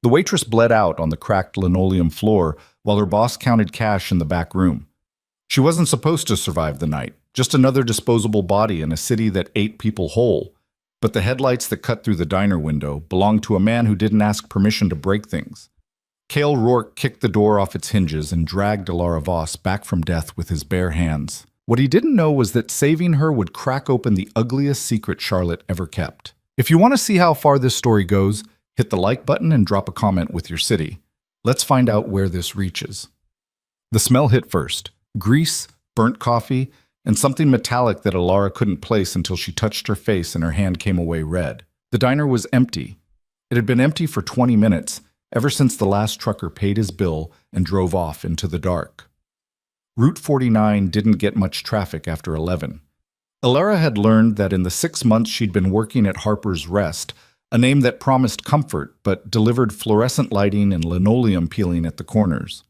The waitress bled out on the cracked linoleum floor while her boss counted cash in the back room. She wasn't supposed to survive the night, just another disposable body in a city that ate people whole. But the headlights that cut through the diner window belonged to a man who didn't ask permission to break things. Cale Rourke kicked the door off its hinges and dragged Alara Voss back from death with his bare hands. What he didn't know was that saving her would crack open the ugliest secret Charlotte ever kept. If you want to see how far this story goes, hit the like button and drop a comment with your city. Let's find out where this reaches. The smell hit first. Grease, burnt coffee, and something metallic that Alara couldn't place until she touched her face and her hand came away red. The diner was empty. It had been empty for 20 minutes, ever since the last trucker paid his bill and drove off into the dark. Route 49 didn't get much traffic after 11. Alara had learned that in the 6 months she'd been working at Harper's Rest, a name that promised comfort but delivered fluorescent lighting and linoleum peeling at the corners.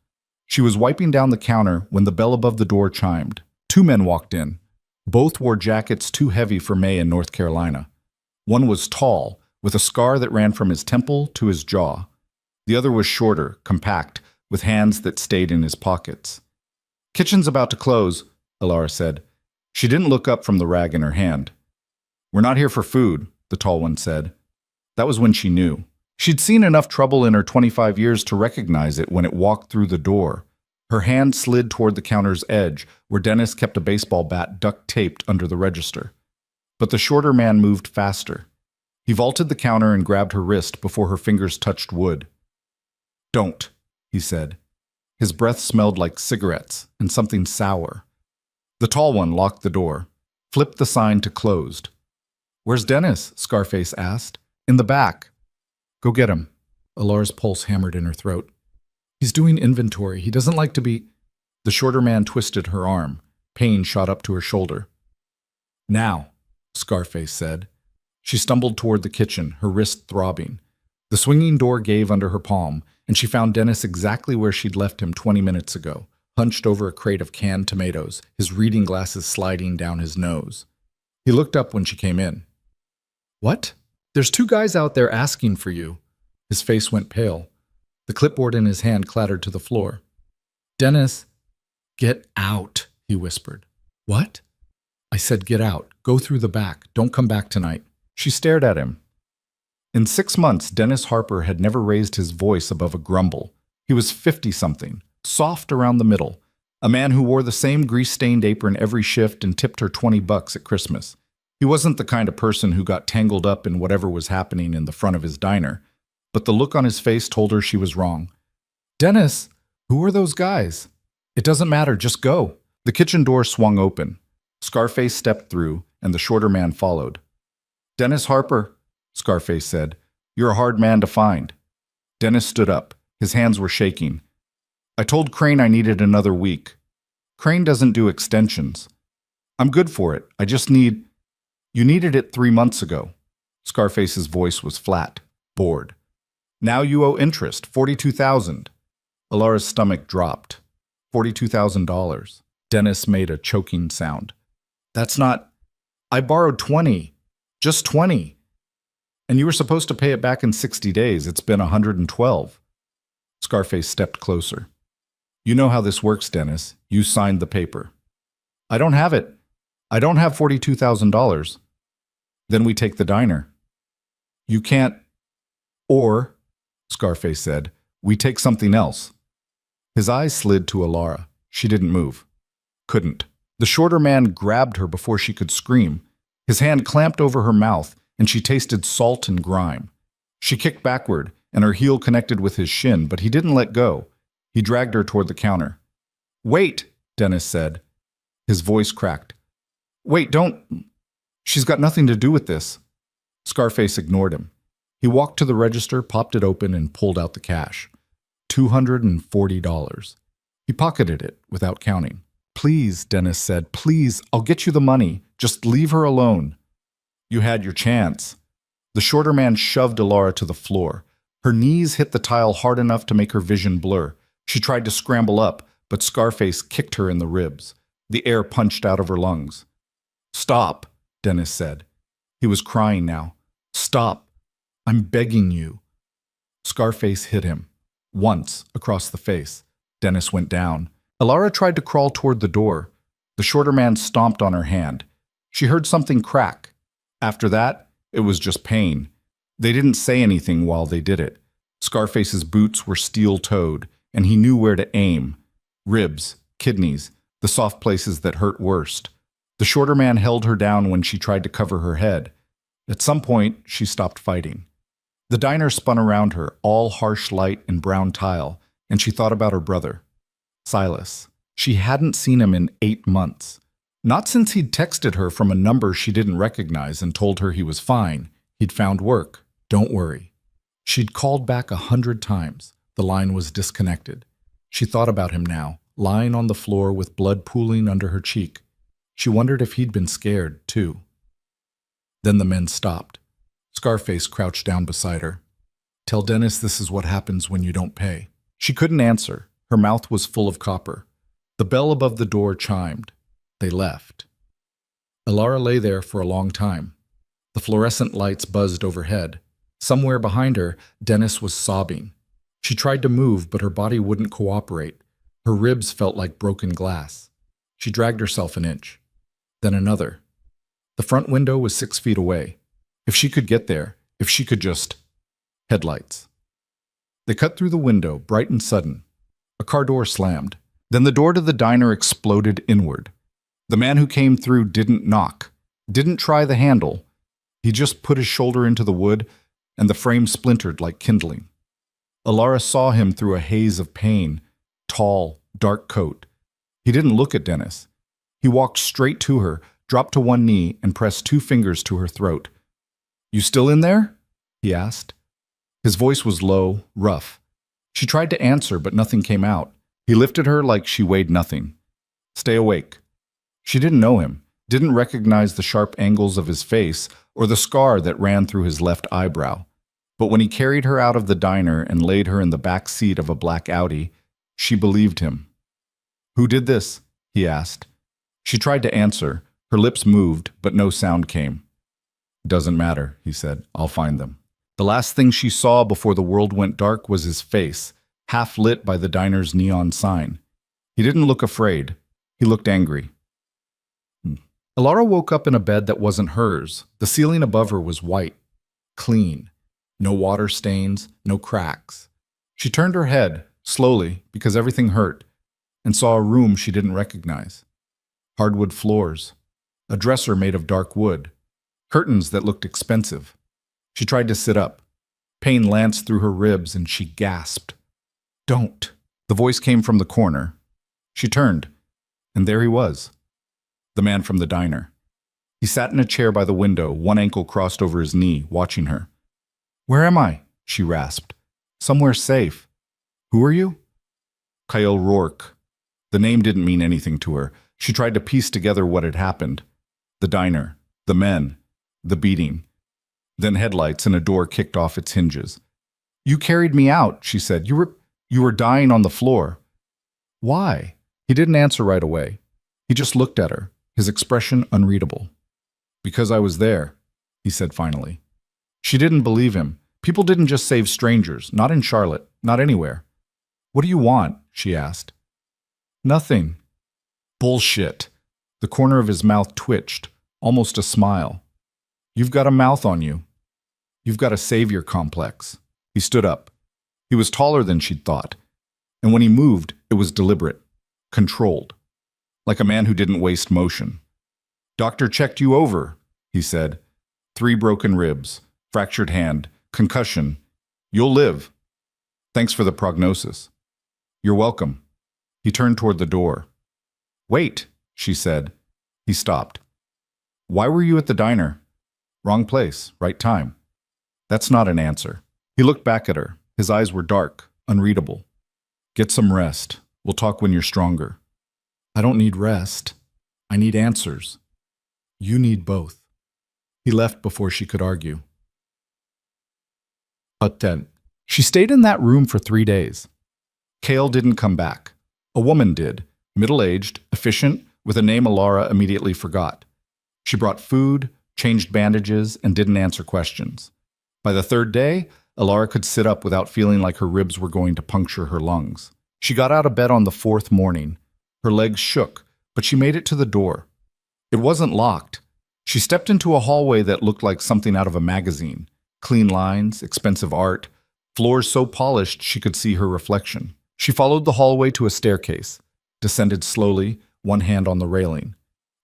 She was wiping down the counter when the bell above the door chimed. 2 men walked in. Both wore jackets too heavy for May in North Carolina. One was tall, with a scar that ran from his temple to his jaw. The other was shorter, compact, with hands that stayed in his pockets. "Kitchen's about to close," Alara said. She didn't look up from the rag in her hand. "We're not here for food," the tall one said. That was when she knew. She'd seen enough trouble in her 25 years to recognize it when it walked through the door. Her hand slid toward the counter's edge, where Dennis kept a baseball bat duct-taped under the register. But the shorter man moved faster. He vaulted the counter and grabbed her wrist before her fingers touched wood. "Don't," he said. His breath smelled like cigarettes and something sour. The tall one locked the door, flipped the sign to closed. "Where's Dennis?" Scarface asked. "In the back." "Go get him." Alara's pulse hammered in her throat. "He's doing inventory. He doesn't like to be—" The shorter man twisted her arm. Pain shot up to her shoulder. "Now," Scarface said. She stumbled toward the kitchen, her wrist throbbing. The swinging door gave under her palm, and she found Dennis exactly where she'd left him 20 minutes ago, hunched over a crate of canned tomatoes, his reading glasses sliding down his nose. He looked up when she came in. "What? There's 2 guys out there asking for you." His face went pale. The clipboard in his hand clattered to the floor. "Dennis, get out," he whispered. "What?" "I said get out. Go through the back. Don't come back tonight." She stared at him. In 6 months, Dennis Harper had never raised his voice above a grumble. He was 50-something, soft around the middle, a man who wore the same grease-stained apron every shift and tipped her $20 at Christmas. He wasn't the kind of person who got tangled up in whatever was happening in the front of his diner, but the look on his face told her she was wrong. "Dennis, who are those guys?" "It doesn't matter, just go." The kitchen door swung open. Scarface stepped through, and the shorter man followed. "Dennis Harper," Scarface said. "You're a hard man to find." Dennis stood up. His hands were shaking. "I told Crane I needed another week." "Crane doesn't do extensions." "I'm good for it. I just need—" "You needed it 3 months ago." Scarface's voice was flat, bored. "Now you owe interest, $42,000. Alara's stomach dropped. $42,000. Dennis made a choking sound. "That's not— I borrowed 20. Just 20. And you were supposed to pay it back in 60 days. It's been 112. Scarface stepped closer. "You know how this works, Dennis. You signed the paper." "I don't have it. I don't have $42,000. "Then we take the diner." "You can't—" "Or," Scarface said, "we take something else." His eyes slid to Alara. She didn't move. Couldn't. The shorter man grabbed her before she could scream. His hand clamped over her mouth, and she tasted salt and grime. She kicked backward, and her heel connected with his shin, but he didn't let go. He dragged her toward the counter. "Wait," Dennis said. His voice cracked. "Wait, don't— She's got nothing to do with this." Scarface ignored him. He walked to the register, popped it open, and pulled out the cash. $240. He pocketed it without counting. "Please," Dennis said, "please, I'll get you the money. Just leave her alone." "You had your chance." The shorter man shoved Alara to the floor. Her knees hit the tile hard enough to make her vision blur. She tried to scramble up, but Scarface kicked her in the ribs. The air punched out of her lungs. "Stop," Dennis said. He was crying now. "Stop. I'm begging you." Scarface hit him. Once, across the face. Dennis went down. Alara tried to crawl toward the door. The shorter man stomped on her hand. She heard something crack. After that, it was just pain. They didn't say anything while they did it. Scarface's boots were steel-toed, and he knew where to aim. Ribs, kidneys, the soft places that hurt worst. The shorter man held her down when she tried to cover her head. At some point, she stopped fighting. The diner spun around her, all harsh light and brown tile, and she thought about her brother, Silas. She hadn't seen him in 8 months. Not since he'd texted her from a number she didn't recognize and told her he was fine. He'd found work. Don't worry. She'd called back 100 times. The line was disconnected. She thought about him now, lying on the floor with blood pooling under her cheek. She wondered if he'd been scared, too. Then the men stopped. Scarface crouched down beside her. Tell Dennis this is what happens when you don't pay. She couldn't answer. Her mouth was full of copper. The bell above the door chimed. They left. Alara lay there for a long time. The fluorescent lights buzzed overhead. Somewhere behind her, Dennis was sobbing. She tried to move, but her body wouldn't cooperate. Her ribs felt like broken glass. She dragged herself an inch. Then another. The front window was 6 feet away. If she could get there, if she could just... Headlights. They cut through the window, bright and sudden. A car door slammed. Then the door to the diner exploded inward. The man who came through didn't knock, didn't try the handle. He just put his shoulder into the wood, and the frame splintered like kindling. Alara saw him through a haze of pain, tall, dark coat. He didn't look at Dennis. He walked straight to her, dropped to one knee, and pressed 2 fingers to her throat. You still in there? He asked. His voice was low, rough. She tried to answer, but nothing came out. He lifted her like she weighed nothing. Stay awake. She didn't know him, didn't recognize the sharp angles of his face or the scar that ran through his left eyebrow. But when he carried her out of the diner and laid her in the back seat of a black Audi, she believed him. Who did this? He asked. She tried to answer. Her lips moved, but no sound came. Doesn't matter, he said. I'll find them. The last thing she saw before the world went dark was his face, half lit by the diner's neon sign. He didn't look afraid. He looked angry. Alara woke up in a bed that wasn't hers. The ceiling above her was white, clean. No water stains, no cracks. She turned her head, slowly, because everything hurt, and saw a room she didn't recognize. Hardwood floors, a dresser made of dark wood, curtains that looked expensive. She tried to sit up. Pain lanced through her ribs and she gasped. Don't. The voice came from the corner. She turned, and there he was, the man from the diner. He sat in a chair by the window, one ankle crossed over his knee, watching her. Where am I? She rasped. Somewhere safe. Who are you? Kyle Rourke. The name didn't mean anything to her. She tried to piece together what had happened. The diner, the men, the beating. Then headlights and a door kicked off its hinges. You carried me out, she said. You were dying on the floor. Why? He didn't answer right away. He just looked at her, his expression unreadable. Because I was there, he said finally. She didn't believe him. People didn't just save strangers, not in Charlotte, not anywhere. What do you want? She asked. Nothing. Bullshit. The corner of his mouth twitched, almost a smile. You've got a mouth on you. You've got a savior complex. He stood up. He was taller than she'd thought. And when he moved, it was deliberate, controlled, like a man who didn't waste motion. Doctor checked you over, he said. 3 broken ribs, fractured hand, concussion. You'll live. Thanks for the prognosis. You're welcome. He turned toward the door. Wait, she said. He stopped. Why were you at the diner? Wrong place, right time. That's not an answer. He looked back at her. His eyes were dark, unreadable. Get some rest. We'll talk when you're stronger. I don't need rest. I need answers. You need both. He left before she could argue. But then, she stayed in that room for 3 days. Cale didn't come back. A woman did, middle-aged, efficient, with a name Alara immediately forgot. She brought food, changed bandages, and didn't answer questions. By the 3rd day, Alara could sit up without feeling like her ribs were going to puncture her lungs. She got out of bed on the fourth morning. Her legs shook, but she made it to the door. It wasn't locked. She stepped into a hallway that looked like something out of a magazine. Clean lines, expensive art, floors so polished she could see her reflection. She followed the hallway to a staircase, descended slowly, one hand on the railing.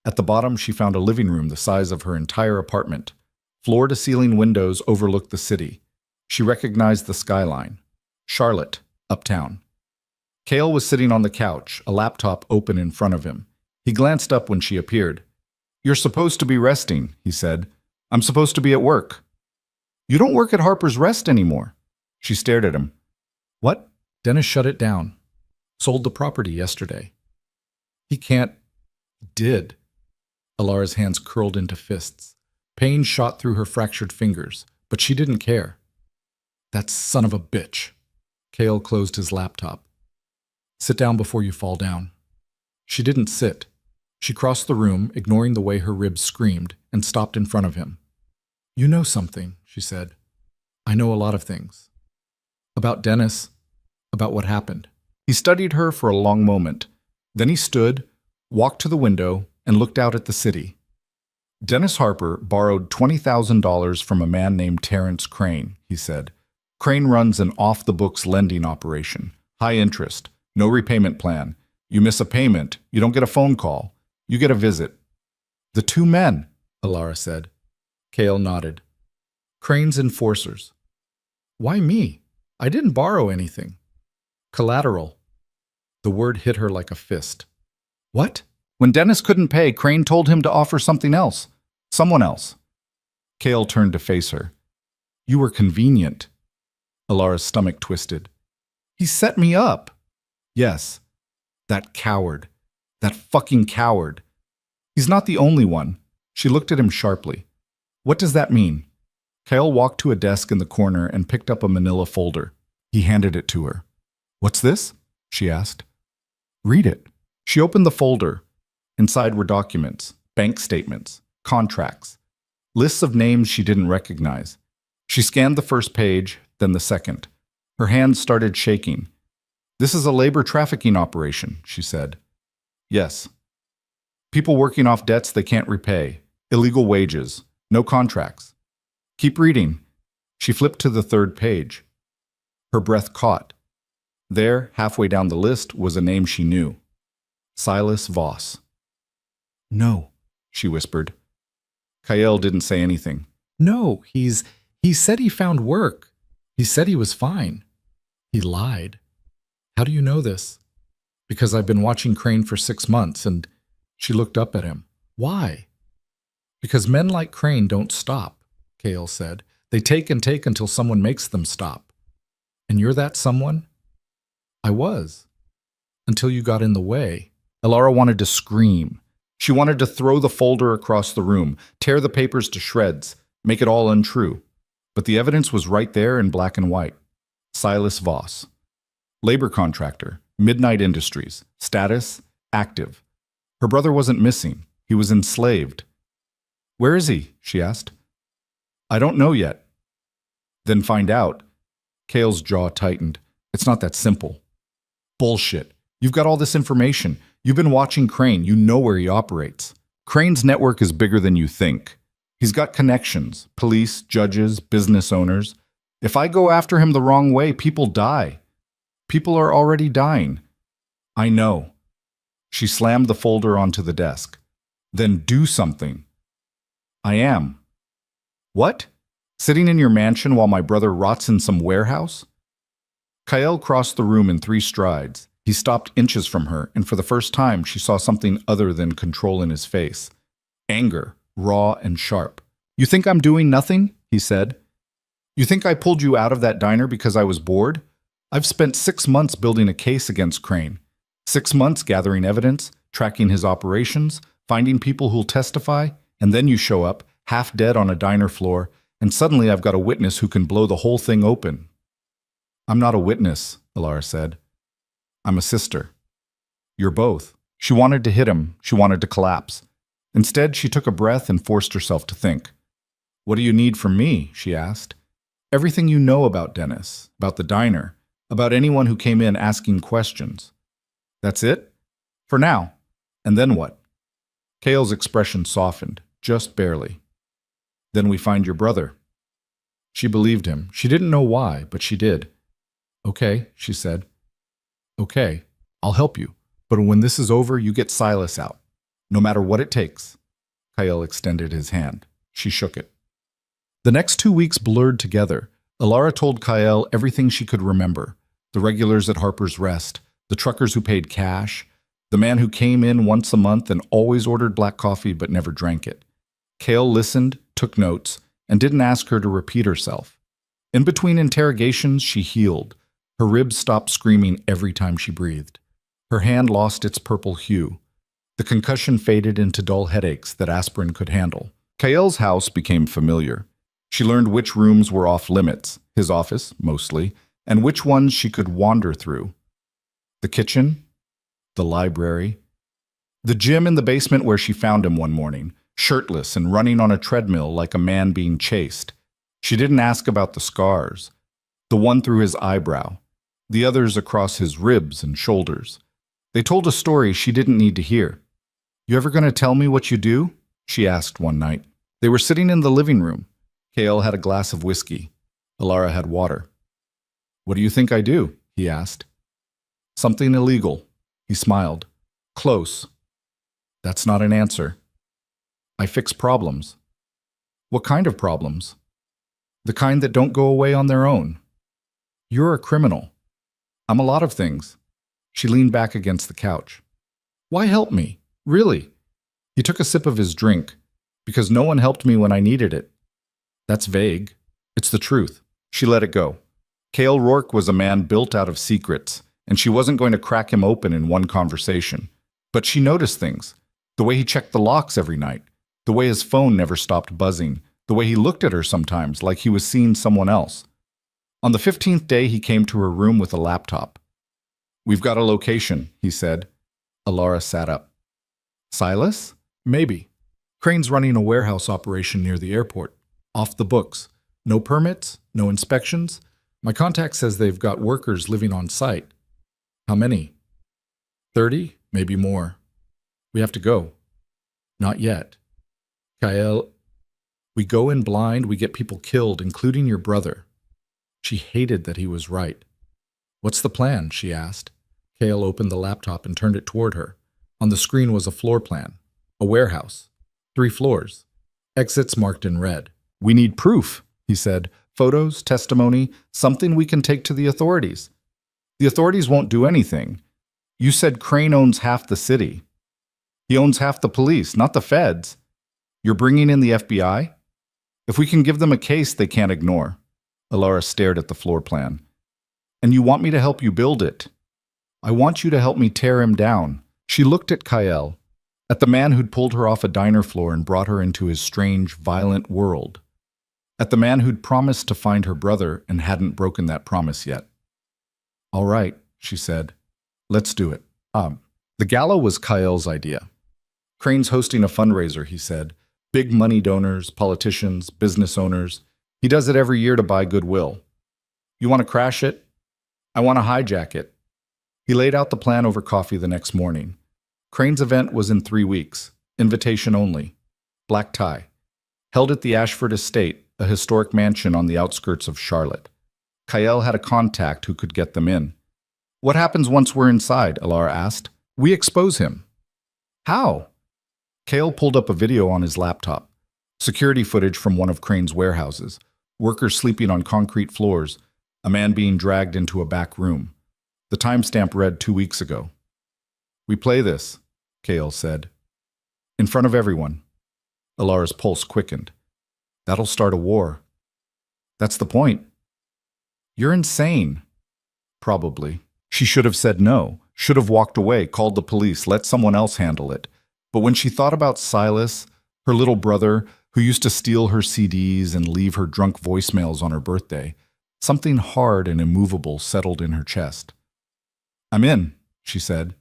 At the bottom, she found a living room the size of her entire apartment. Floor-to-ceiling windows overlooked the city. She recognized the skyline. Charlotte, uptown. Cale was sitting on the couch, a laptop open in front of him. He glanced up when she appeared. "You're supposed to be resting," he said. "I'm supposed to be at work." "You don't work at Harper's Rest anymore." She stared at him. "What?" Dennis shut it down. "Sold the property yesterday." "He can't." "Did." Alara's hands curled into fists. Pain shot through her fractured fingers, but she didn't care. "That son of a bitch." Cale closed his laptop. "Sit down before you fall down." She didn't sit. She crossed the room, ignoring the way her ribs screamed, and stopped in front of him. "You know something," she said. "I know a lot of things. About Dennis, about what happened." He studied her for a long moment. Then he stood, walked to the window, and looked out at the city. "Dennis Harper borrowed $20,000 from a man named Terrence Crane," he said. "Crane runs an off-the-books lending operation. High interest, no repayment plan. You miss a payment, you don't get a phone call. You get a visit." "The two men," Alara said. Cale nodded. "Crane's enforcers." "Why me? I didn't borrow anything." "Collateral." The word hit her like a fist. "What?" "When Dennis couldn't pay, Crane told him to offer something else. Someone else." Cale turned to face her. "You were convenient." Alara's stomach twisted. "He set me up." "Yes. That coward. That fucking coward. He's not the only one." She looked at him sharply. "What does that mean?" Cale walked to a desk in the corner and picked up a manila folder. He handed it to her. "What's this?" she asked. "Read it." She opened the folder. Inside were documents, bank statements, contracts, lists of names she didn't recognize. She scanned the first page, then the second. Her hands started shaking. "This is a labor trafficking operation," she said. "Yes. People working off debts they can't repay, illegal wages, no contracts." "Keep reading." She flipped to the third page. Her breath caught. There, halfway down the list, was a name she knew. Silas Voss. "No," she whispered. Cale didn't say anything. "No, he said he found work. He said he was fine. He lied." "How do you know this?" "Because I've been watching Crane for 6 months," and she looked up at him. "Why?" "Because men like Crane don't stop," Cale said. "They take and take until someone makes them stop. And you're that someone?" "I was. Until you got in the way." Alara wanted to scream. She wanted to throw the folder across the room, tear the papers to shreds, make it all untrue. But the evidence was right there in black and white. Silas Voss. Labor contractor, Midnight Industries, status, active. Her brother wasn't missing. He was enslaved. "Where is he?" she asked. "I don't know yet." "Then find out." Cale's jaw tightened. "It's not that simple." "Bullshit. You've got all this information. You've been watching Crane. You know where he operates. Crane's network is bigger than you think. He's got connections, police, judges, business owners. If I go after him the wrong way, people die. People are already dying." "I know." She slammed the folder onto the desk. "Then do something." "I am." "What? Sitting in your mansion while my brother rots in some warehouse?" Cale crossed the room in 3 strides. He stopped inches from her, and for the first time she saw something other than control in his face. Anger, raw and sharp. "You think I'm doing nothing?" he said. "You think I pulled you out of that diner because I was bored? I've spent 6 months building a case against Crane. 6 months gathering evidence, tracking his operations, finding people who'll testify, and then you show up, half dead on a diner floor, and suddenly I've got a witness who can blow the whole thing open." "I'm not a witness," Alara said. "I'm a sister." "You're both." She wanted to hit him. She wanted to collapse. Instead, she took a breath and forced herself to think. "What do you need from me?" she asked. Everything you know about Dennis, about the diner, about anyone who came in asking questions. That's it? For now. And then what? Kale's expression softened, just barely. Then we find your brother. She believed him. She didn't know why, but she did. Okay, she said. Okay, I'll help you. But when this is over, you get Silas out. No matter what it takes. Kale extended his hand. She shook it. The next 2 weeks blurred together. Alara told Kyle everything she could remember. The regulars at Harper's Rest, the truckers who paid cash, the man who came in once a month and always ordered black coffee but never drank it. Kale listened, took notes, and didn't ask her to repeat herself. In between interrogations, she healed. Her ribs stopped screaming every time she breathed. Her hand lost its purple hue. The concussion faded into dull headaches that aspirin could handle. Kael's house became familiar. She learned which rooms were off limits, his office, mostly, and which ones she could wander through. The kitchen, the library, the gym in the basement where she found him one morning, shirtless and running on a treadmill like a man being chased. She didn't ask about the scars, the one through his eyebrow, the others across his ribs and shoulders. They told a story she didn't need to hear. You ever going to tell me what you do? She asked one night. They were sitting in the living room. Kale had a glass of whiskey. Alara had water. What do you think I do? He asked. Something illegal. He smiled. Close. That's not an answer. I fix problems. What kind of problems? The kind that don't go away on their own. You're a criminal. I'm a lot of things. She leaned back against the couch. Why help me? Really? He took a sip of his drink. Because no one helped me when I needed it. That's vague. It's the truth. She let it go. Cale Rourke was a man built out of secrets, and she wasn't going to crack him open in one conversation. But she noticed things. The way he checked the locks every night. The way his phone never stopped buzzing. The way he looked at her sometimes like he was seeing someone else. On the 15th day, he came to her room with a laptop. We've got a location, he said. Alara sat up. Silas? Maybe. Crane's running a warehouse operation near the airport. Off the books. No permits, no inspections. My contact says they've got workers living on site. How many? 30, maybe more. We have to go. Not yet. Kyle, we go in blind, we get people killed, including your brother. She hated that he was right. What's the plan? She asked. Kale opened the laptop and turned it toward her. On the screen was a floor plan. A warehouse. 3 floors. Exits marked in red. We need proof, he said. Photos, testimony, something we can take to the authorities. The authorities won't do anything. You said Crane owns half the city. He owns half the police, not the feds. You're bringing in the FBI? If we can give them a case they can't ignore. Alara stared at the floor plan. And you want me to help you build it? I want you to help me tear him down. She looked at Kyle, at the man who'd pulled her off a diner floor and brought her into his strange, violent world. At the man who'd promised to find her brother and hadn't broken that promise yet. All right, she said. Let's do it. The gala was Kyle's idea. Crane's hosting a fundraiser, he said. Big money donors, politicians, business owners. He does it every year to buy goodwill. You want to crash it? I want to hijack it. He laid out the plan over coffee the next morning. Crane's event was in 3 weeks. Invitation only. Black tie. Held at the Ashford Estate, a historic mansion on the outskirts of Charlotte. Kyle had a contact who could get them in. What happens once we're inside? Alara asked. We expose him. How? Kale pulled up a video on his laptop. Security footage from one of Crane's warehouses. Workers sleeping on concrete floors. A man being dragged into a back room. The timestamp read 2 weeks ago. We play this, Kale said. In front of everyone. Alara's pulse quickened. That'll start a war. That's the point. You're insane. Probably. She should have said no, should have walked away, called the police, let someone else handle it. But when she thought about Silas, her little brother, who used to steal her CDs and leave her drunk voicemails on her birthday, something hard and immovable settled in her chest. I'm in, she said.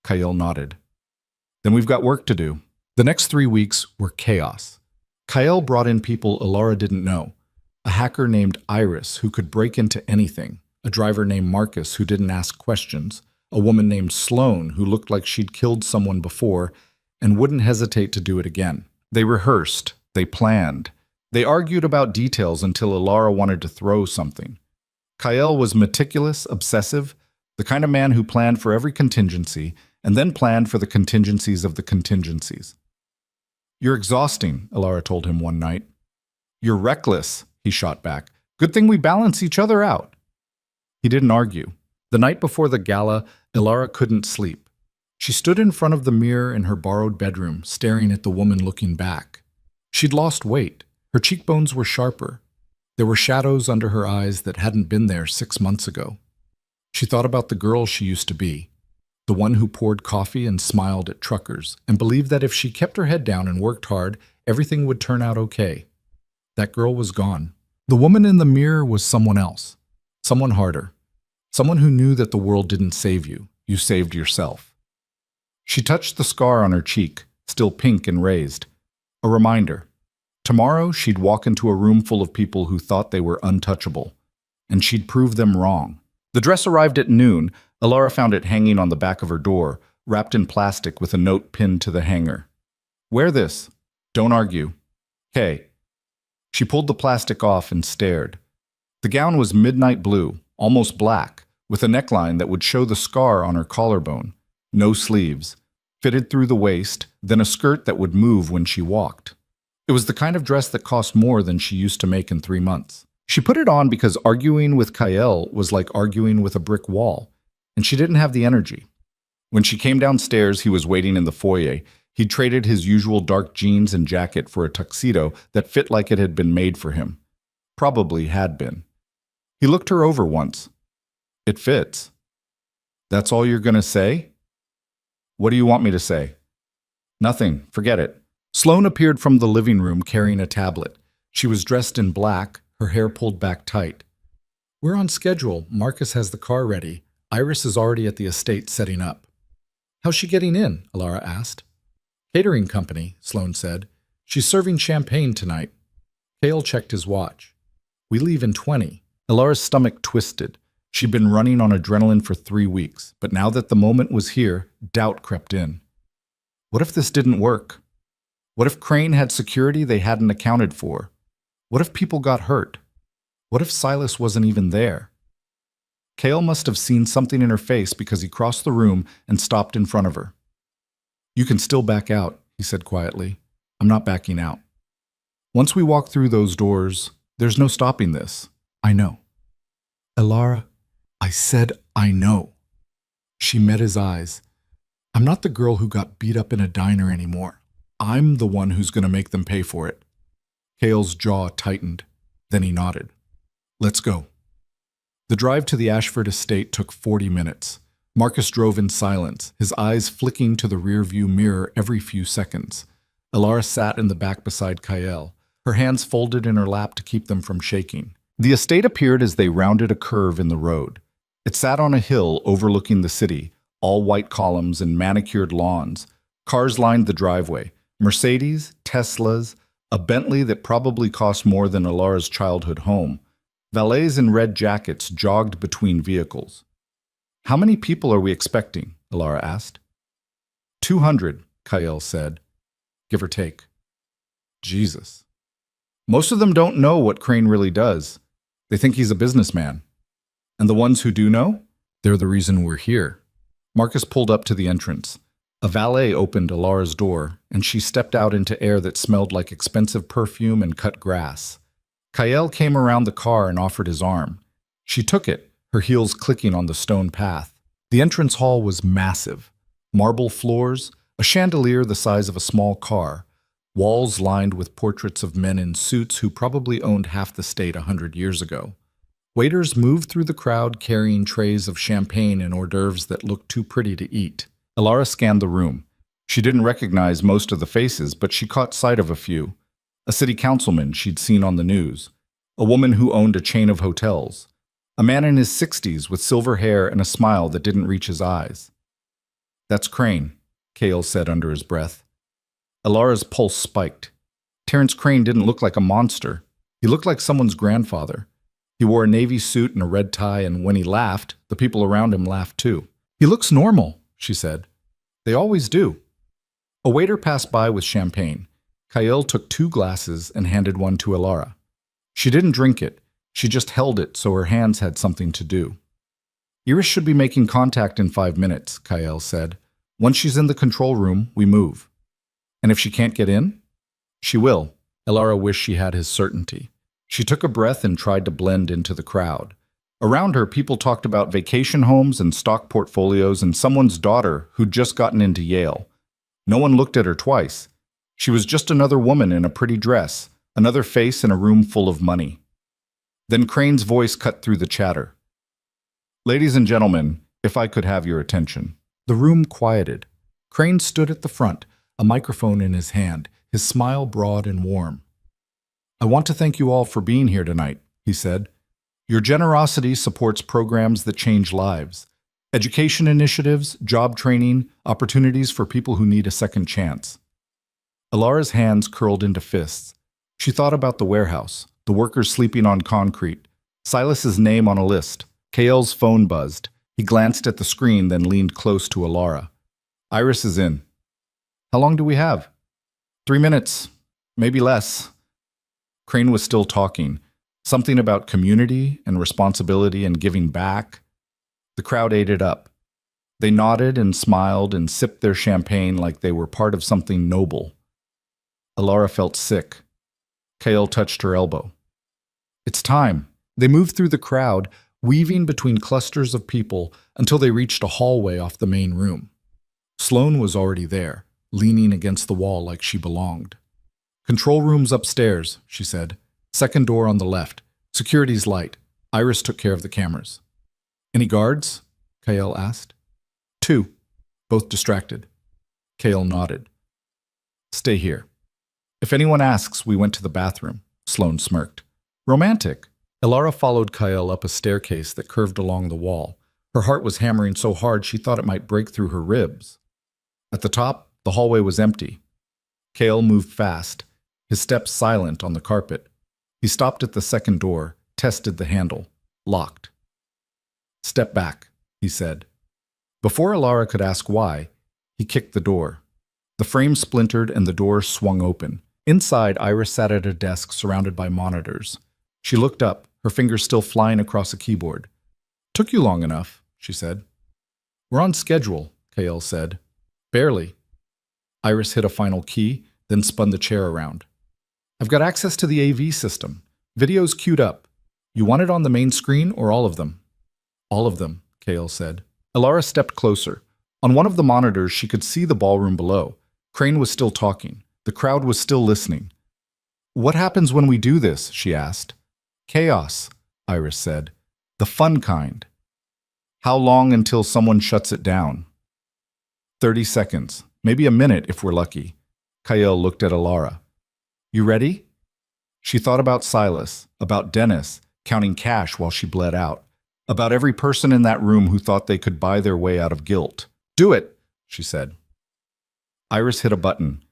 Kyle nodded. Then we've got work to do. The next 3 weeks were chaos. Kyle brought in people Alara didn't know. A hacker named Iris who could break into anything, a driver named Marcus who didn't ask questions, a woman named Sloane who looked like she'd killed someone before and wouldn't hesitate to do it again. They rehearsed, they planned, they argued about details until Ilara wanted to throw something. Kyle was meticulous, obsessive, the kind of man who planned for every contingency and then planned for the contingencies of the contingencies. "You're exhausting," Ilara told him one night. "You're reckless," he shot back. "Good thing we balance each other out." He didn't argue. The night before the gala, Ilara couldn't sleep. She stood in front of the mirror in her borrowed bedroom, staring at the woman looking back. She'd lost weight. Her cheekbones were sharper. There were shadows under her eyes that hadn't been there 6 months ago. She thought about the girl she used to be, the one who poured coffee and smiled at truckers, and believed that if she kept her head down and worked hard, everything would turn out okay. That girl was gone. The woman in the mirror was someone else, someone harder, someone who knew that the world didn't save you, you saved yourself. She touched the scar on her cheek, still pink and raised. A reminder. Tomorrow she'd walk into a room full of people who thought they were untouchable, and she'd prove them wrong. The dress arrived at noon. Ilara found it hanging on the back of her door, wrapped in plastic with a note pinned to the hanger. "Wear this. Don't argue. K." She pulled the plastic off and stared. The gown was midnight blue, almost black, with a neckline that would show the scar on her collarbone. No sleeves, fitted through the waist, then a skirt that would move when she walked. It was the kind of dress that cost more than she used to make in 3 months. She put it on because arguing with Kyle was like arguing with a brick wall, and she didn't have the energy. When she came downstairs, he was waiting in the foyer. He'd traded his usual dark jeans and jacket for a tuxedo that fit like it had been made for him. Probably had been. He looked her over once. "It fits." "That's all you're gonna say?" "What do you want me to say?" "Nothing. Forget it." Sloane appeared from the living room carrying a tablet. She was dressed in black, her hair pulled back tight. "We're on schedule. Marcus has the car ready. Iris is already at the estate setting up." "How's she getting in?" Ilara asked. "Catering company," Sloane said. "She's serving champagne tonight." Cale checked his watch. "We leave in 20. Ilara's stomach twisted. She'd been running on adrenaline for 3 weeks, but now that the moment was here, doubt crept in. What if this didn't work? What if Crane had security they hadn't accounted for? What if people got hurt? What if Silas wasn't even there? Cale must have seen something in her face because he crossed the room and stopped in front of her. "You can still back out," he said quietly. "I'm not backing out. Once we walk through those doors, there's no stopping this. I know." "Ilara," I said, "I know." She met his eyes. "I'm not the girl who got beat up in a diner anymore. I'm the one who's going to make them pay for it." Cale's jaw tightened. Then he nodded. "Let's go." The drive to the Ashford estate took 40 minutes. Marcus drove in silence, his eyes flicking to the rearview mirror every few seconds. Ilara sat in the back beside Kyle, her hands folded in her lap to keep them from shaking. The estate appeared as they rounded a curve in the road. It sat on a hill overlooking the city, all white columns and manicured lawns. Cars lined the driveway. Mercedes, Teslas, a Bentley that probably cost more than Ilara's childhood home. Valets in red jackets jogged between vehicles. "How many people are we expecting?" Ilara asked. 200, Kyle said, give or take. Jesus. Most of them don't know what Crane really does. They think he's a businessman. And the ones who do know? They're the reason we're here. Marcus pulled up to the entrance. A valet opened Ilara's door, and she stepped out into air that smelled like expensive perfume and cut grass. Kyle came around the car and offered his arm. She took it, her heels clicking on the stone path. The entrance hall was massive. Marble floors, a chandelier the size of a small car, walls lined with portraits of men in suits who probably owned half the state 100 years ago. Waiters moved through the crowd carrying trays of champagne and hors d'oeuvres that looked too pretty to eat. Ilara scanned the room. She didn't recognize most of the faces, but she caught sight of a few. A city councilman she'd seen on the news. A woman who owned a chain of hotels. A man in his 60s with silver hair and a smile that didn't reach his eyes. "That's Crane," Cale said under his breath. Ilara's pulse spiked. Terrence Crane didn't look like a monster. He looked like someone's grandfather. He wore a navy suit and a red tie, and when he laughed, the people around him laughed too. "He looks normal," she said. "They always do." A waiter passed by with champagne. Kyle took 2 glasses and handed one to Alara. She didn't drink it. She just held it so her hands had something to do. "Iris should be making contact in 5 minutes," Kyle said. "Once she's in the control room, we move." "And if she can't get in?" "She will." Alara wished she had his certainty. She took a breath and tried to blend into the crowd. Around her, people talked about vacation homes and stock portfolios and someone's daughter who'd just gotten into Yale. No one looked at her twice. She was just another woman in a pretty dress, another face in a room full of money. Then Crane's voice cut through the chatter. "Ladies and gentlemen, if I could have your attention." The room quieted. Crane stood at the front, a microphone in his hand, his smile broad and warm. "I want to thank you all for being here tonight," he said. "Your generosity supports programs that change lives. Education initiatives, job training, opportunities for people who need a second chance." Alara's hands curled into fists. She thought about the warehouse, the workers sleeping on concrete, Silas's name on a list. Kael's phone buzzed. He glanced at the screen, then leaned close to Alara. "Iris is in." "How long do we have?" 3 minutes, maybe less." Crane was still talking. Something about community and responsibility and giving back. The crowd ate it up. They nodded and smiled and sipped their champagne like they were part of something noble. Alara felt sick. Kael touched her elbow. "It's time." They moved through the crowd, weaving between clusters of people until they reached a hallway off the main room. Sloane was already there, leaning against the wall like she belonged. "Control room's upstairs," she said. "Second door on the left. Security's light. Iris took care of the cameras." "Any guards?" Kael asked. 2, both distracted. Kael nodded. "Stay here." "If anyone asks, we went to the bathroom." Sloane smirked. "Romantic." Alara followed Kael up a staircase that curved along the wall. Her heart was hammering so hard she thought it might break through her ribs. At the top, the hallway was empty. Kael moved fast, his steps silent on the carpet. He stopped at the second door, tested the handle. Locked. "Step back," he said. Before Alara could ask why, he kicked the door. The frame splintered and the door swung open. Inside, Iris sat at a desk surrounded by monitors. She looked up, her fingers still flying across a keyboard. "Took you long enough," she said. "We're on schedule," Kael said. "Barely." Iris hit a final key, then spun the chair around. "I've got access to the AV system. Video's queued up. You want it on the main screen or all of them?" "All of them," Kael said. Alara stepped closer. On one of the monitors, she could see the ballroom below. Crane was still talking. The crowd was still listening. "What happens when we do this?" she asked. "Chaos," Iris said. "The fun kind." "How long until someone shuts it down?" 30 seconds, maybe a minute if we're lucky. Kael looked at Alara. "You ready?" She thought about Silas, about Dennis, counting cash while she bled out, about every person in that room who thought they could buy their way out of guilt. "Do it," she said. Iris hit a button.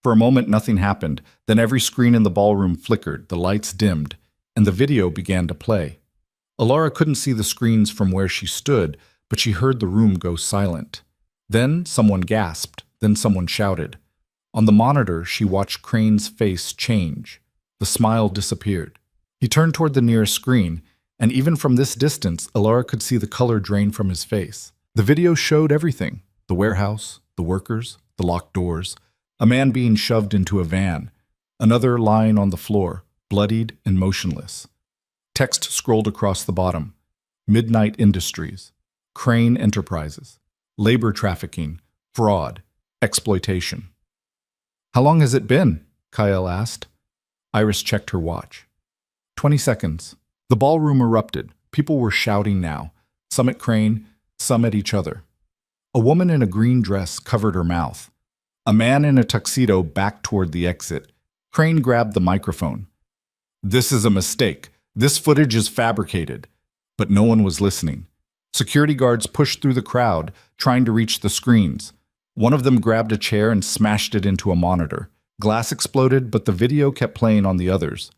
For a moment, nothing happened. Then every screen in the ballroom flickered, the lights dimmed, and the video began to play. Alara couldn't see the screens from where she stood, but she heard the room go silent. Then someone gasped, then someone shouted. On the monitor, she watched Crane's face change. The smile disappeared. He turned toward the nearest screen, and even from this distance, Alara could see the color drain from his face. The video showed everything: the warehouse, the workers, the locked doors, a man being shoved into a van, another lying on the floor, bloodied and motionless. Text scrolled across the bottom: Midnight Industries, Crane Enterprises, labor trafficking, fraud, exploitation. "How long has it been?" Kael asked. Iris checked her watch. 20 seconds. The ballroom erupted. People were shouting now, some at Crane, some at each other. A woman in a green dress covered her mouth. A man in a tuxedo backed toward the exit. Crane grabbed the microphone. "This is a mistake. This footage is fabricated." But no one was listening. Security guards pushed through the crowd, trying to reach the screens. One of them grabbed a chair and smashed it into a monitor. Glass exploded, but the video kept playing on the others.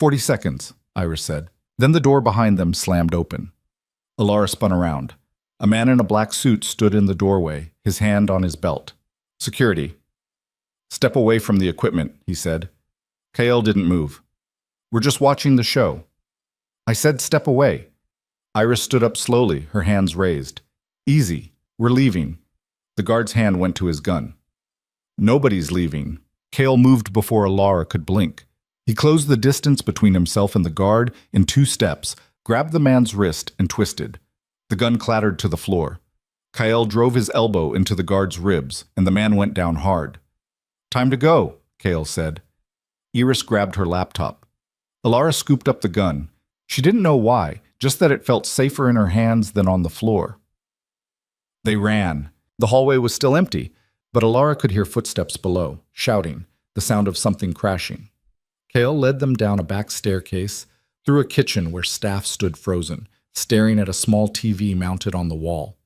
"40 seconds," Iris said. Then the door behind them slammed open. Alara spun around. A man in a black suit stood in the doorway, his hand on his belt. "Security." "Step away from the equipment," he said. Kael didn't move. "We're just watching the show." "I said step away." Iris stood up slowly, her hands raised. "Easy. We're leaving." The guard's hand went to his gun. "Nobody's leaving." Kael moved before Alara could blink. He closed the distance between himself and the guard in 2 steps, grabbed the man's wrist, and twisted. The gun clattered to the floor. Kael drove his elbow into the guard's ribs, and the man went down hard. "Time to go," Kael said. Iris grabbed her laptop. Alara scooped up the gun. She didn't know why, just that it felt safer in her hands than on the floor. They ran. The hallway was still empty, but Alara could hear footsteps below, shouting, the sound of something crashing. Kael led them down a back staircase, through a kitchen where staff stood frozen, staring at a small TV mounted on the wall.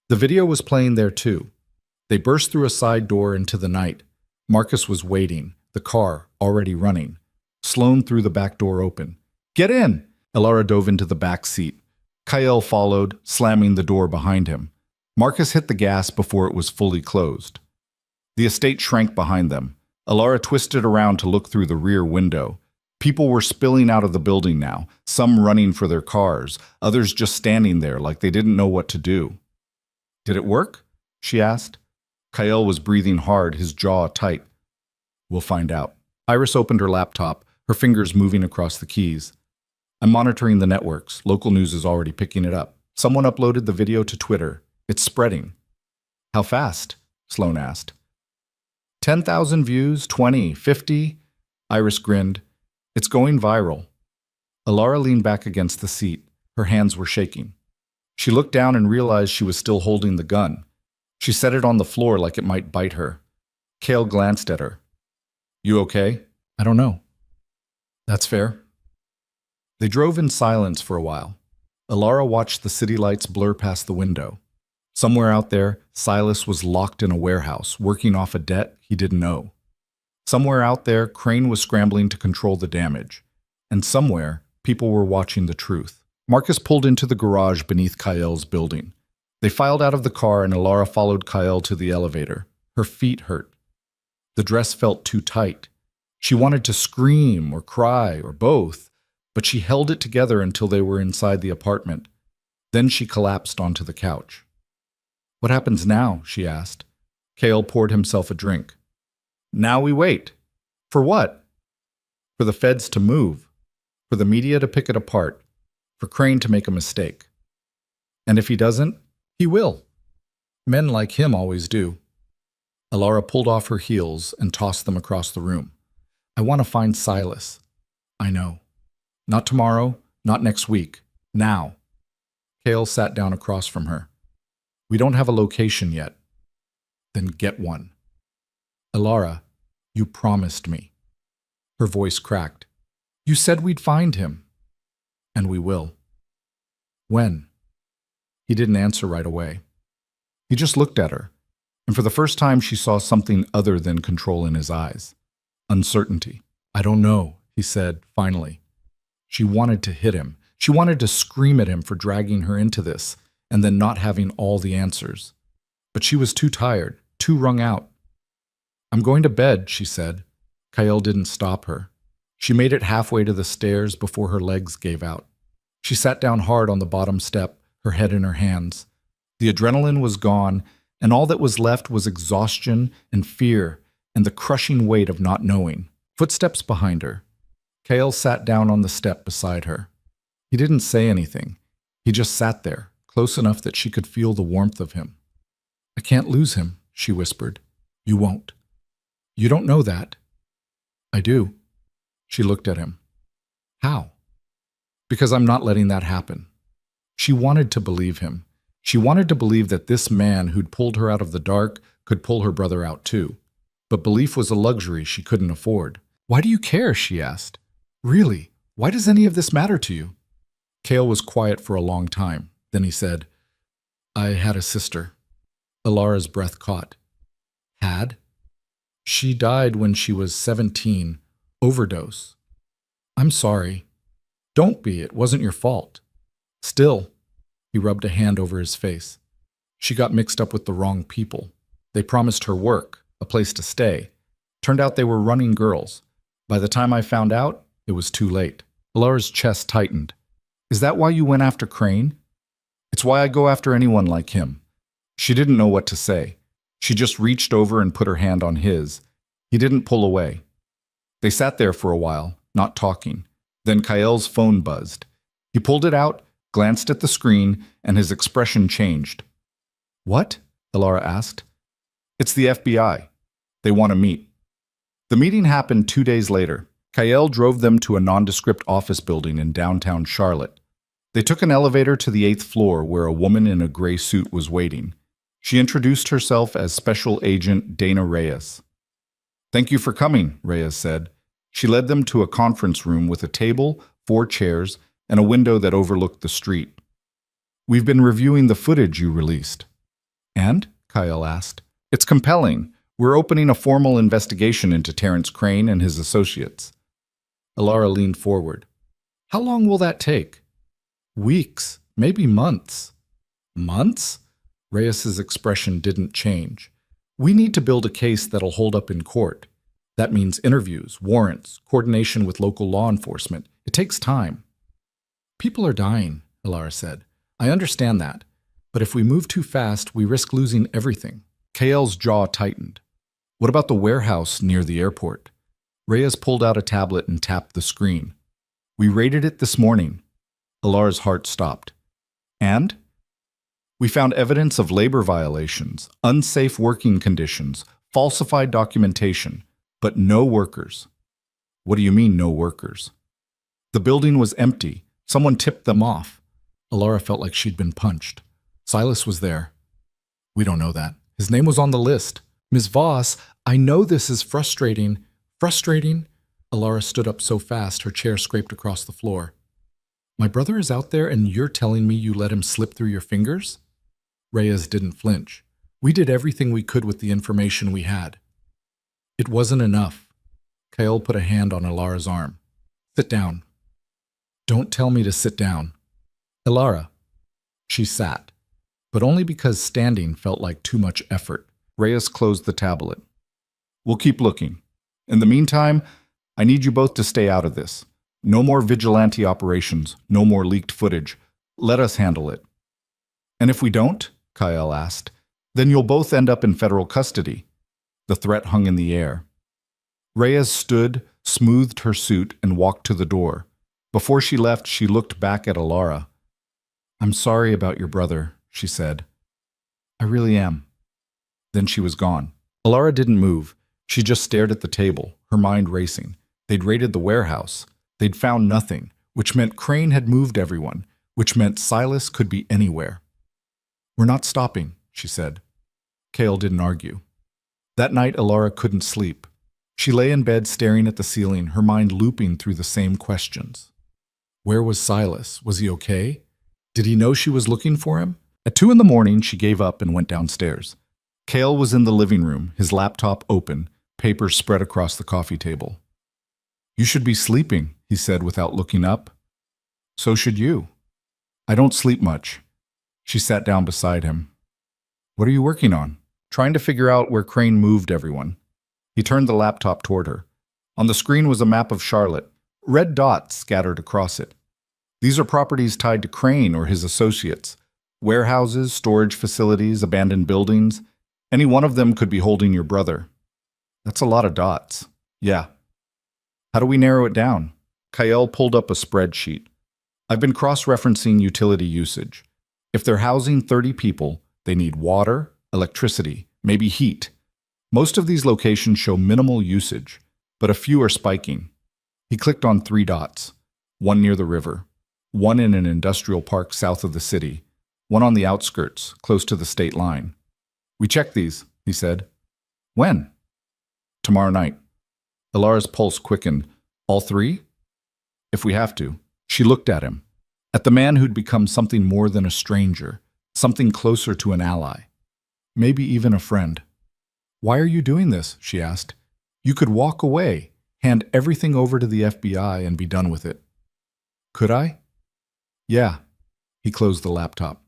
The video was playing there too. They burst through a side door into the night. Marcus was waiting, the car already running. Sloane threw the back door open. "Get in!" Alara dove into the back seat. Kael followed, slamming the door behind him. Marcus hit the gas before it was fully closed. The estate shrank behind them. Alara twisted around to look through the rear window. People were spilling out of the building now, some running for their cars, others just standing there like they didn't know what to do. "Did it work?" she asked. Kael was breathing hard, his jaw tight. "We'll find out." Iris opened her laptop, her fingers moving across the keys. "I'm monitoring the networks. Local news is already picking it up. Someone uploaded the video to Twitter. It's spreading." "How fast?" Sloane asked. 10,000 views, 20, 50. Iris grinned. "It's going viral." Alara leaned back against the seat. Her hands were shaking. She looked down and realized she was still holding the gun. She set it on the floor like it might bite her. Kael glanced at her. "You okay?" "I don't know." "That's fair." They drove in silence for a while. Alara watched the city lights blur past the window. Somewhere out there, Silas was locked in a warehouse, working off a debt he didn't owe. Somewhere out there, Crane was scrambling to control the damage. And somewhere, people were watching the truth. Marcus pulled into the garage beneath Kael's building. They filed out of the car and Alara followed Kael to the elevator. Her feet hurt. The dress felt too tight. She wanted to scream or cry or both, but she held it together until they were inside the apartment. Then she collapsed onto the couch. "What happens now?" she asked. Kael poured himself a drink. "Now we wait." "For what?" "For the feds to move. For the media to pick it apart. For Crane to make a mistake. And if he doesn't, he will. Men like him always do." Alara pulled off her heels and tossed them across the room. "I want to find Silas." "I know. Not tomorrow, not next week. Now." Kael sat down across from her. "We don't have a location yet." "Then get one." "Alara, you promised me." Her voice cracked. "You said we'd find him." "And we will." "When?" He didn't answer right away. He just looked at her, and for the first time she saw something other than control in his eyes. Uncertainty. "I don't know," he said, finally. She wanted to hit him. She wanted to scream at him for dragging her into this, and then not having all the answers. But she was too tired, too wrung out. "I'm going to bed," she said. Kael didn't stop her. She made it halfway to the stairs before her legs gave out. She sat down hard on the bottom step, her head in her hands. The adrenaline was gone, and all that was left was exhaustion and fear and the crushing weight of not knowing. Footsteps behind her. Kael sat down on the step beside her. He didn't say anything. He just sat there, close enough that she could feel the warmth of him. "I can't lose him," she whispered. "You won't." "You don't know that." "I do." She looked at him. "How?" "Because I'm not letting that happen." She wanted to believe him. She wanted to believe that this man who'd pulled her out of the dark could pull her brother out too. But belief was a luxury she couldn't afford. "Why do you care?" she asked. "Really, why does any of this matter to you?" Kael was quiet for a long time. Then he said, "I had a sister." Alara's breath caught. "Had?" "She died when she was 17. Overdose." I'm sorry. Don't be, it wasn't your fault. Still, he rubbed a hand over his face. She got mixed up with the wrong people. They promised her work, a place to stay. Turned out they were running girls. By the time I found out, it was too late. Alara's chest tightened. Is that why you went after Crane? It's why I go after anyone like him. She didn't know what to say. She just reached over and put her hand on his. He didn't pull away. They sat there for a while, not talking. Then Kael's phone buzzed. He pulled it out, glanced at the screen, and his expression changed. What? Alara asked. It's the FBI. They want to meet. The meeting happened 2 days later. Kael drove them to a nondescript office building in downtown Charlotte. They took an elevator to the 8th floor where a woman in a gray suit was waiting. She introduced herself as Special Agent Dana Reyes. Thank you for coming, Reyes said. She led them to a conference room with a table, 4 chairs, and a window that overlooked the street. We've been reviewing the footage you released. And? Kael asked. It's compelling. We're opening a formal investigation into Terrence Crane and his associates. Alara leaned forward. How long will that take? Weeks, maybe months. Months? Reyes's expression didn't change. We need to build a case that'll hold up in court. That means interviews, warrants, coordination with local law enforcement. It takes time. People are dying, Alara said. I understand that. But if we move too fast, we risk losing everything. Kael's jaw tightened. What about the warehouse near the airport? Reyes pulled out a tablet and tapped the screen. We raided it this morning. Alara's heart stopped. And? We found evidence of labor violations, unsafe working conditions, falsified documentation, but no workers. What do you mean, no workers? The building was empty. Someone tipped them off. Alara felt like she'd been punched. Silas was there. We don't know that. His name was on the list. Ms. Voss, I know this is frustrating. Frustrating? Alara stood up so fast her chair scraped across the floor. My brother is out there and you're telling me you let him slip through your fingers? Reyes didn't flinch. We did everything we could with the information we had. It wasn't enough. Kael put a hand on Alara's arm. Sit down. Don't tell me to sit down. Alara. She sat, but only because standing felt like too much effort. Reyes closed the tablet. We'll keep looking. In the meantime, I need you both to stay out of this. No more vigilante operations, no more leaked footage. Let us handle it. And if we don't, Kael asked, then you'll both end up in federal custody. The threat hung in the air. Reyes stood, smoothed her suit, and walked to the door. Before she left, she looked back at Alara. I'm sorry about your brother, she said. I really am. Then she was gone. Alara didn't move. She just stared at the table, her mind racing. They'd raided the warehouse. They'd found nothing, which meant Crane had moved everyone, which meant Silas could be anywhere. We're not stopping, she said. Kael didn't argue. That night, Alara couldn't sleep. She lay in bed staring at the ceiling, her mind looping through the same questions. Where was Silas? Was he okay? Did he know she was looking for him? At 2 a.m, she gave up and went downstairs. Kael was in the living room, his laptop open, papers spread across the coffee table. You should be sleeping, he said without looking up. So should you. I don't sleep much. She sat down beside him. What are you working on? Trying to figure out where Crane moved everyone. He turned the laptop toward her. On the screen was a map of Charlotte, red dots scattered across it. These are properties tied to Crane or his associates. Warehouses, storage facilities, abandoned buildings. Any one of them could be holding your brother. That's a lot of dots. Yeah. How do we narrow it down? Kael pulled up a spreadsheet. I've been cross-referencing utility usage. If they're housing 30 people, they need water, electricity, maybe heat. Most of these locations show minimal usage, but a few are spiking. He clicked on 3 dots. One near the river, one in an industrial park south of the city, one on the outskirts, close to the state line. We checked these, he said. When? Tomorrow night. Alara's pulse quickened. All 3? If we have to. She looked at him. At the man who'd become something more than a stranger, something closer to an ally. Maybe even a friend. Why are you doing this? She asked. You could walk away. Hand everything over to the FBI and be done with it. Could I? Yeah. He closed the laptop.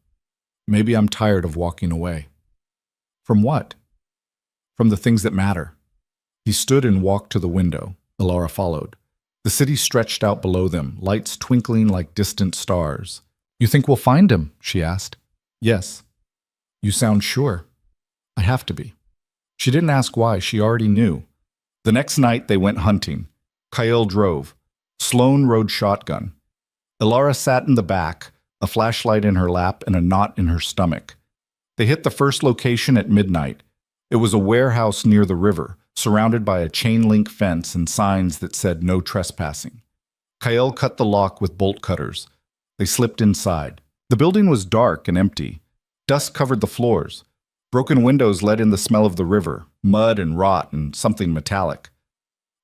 Maybe I'm tired of walking away. From what? From the things that matter. He stood and walked to the window. Elara followed. The city stretched out below them, lights twinkling like distant stars. You think we'll find him? She asked. Yes. You sound sure. I have to be. She didn't ask why, she already knew. The next night they went hunting. Kyle drove. Sloane rode shotgun. Elara sat in the back, a flashlight in her lap and a knot in her stomach. They hit the first location at midnight. It was a warehouse near the river, surrounded by a chain-link fence and signs that said no trespassing. Kyle cut the lock with bolt cutters. They slipped inside. The building was dark and empty. Dust covered the floors. Broken windows let in the smell of the river, mud and rot and something metallic.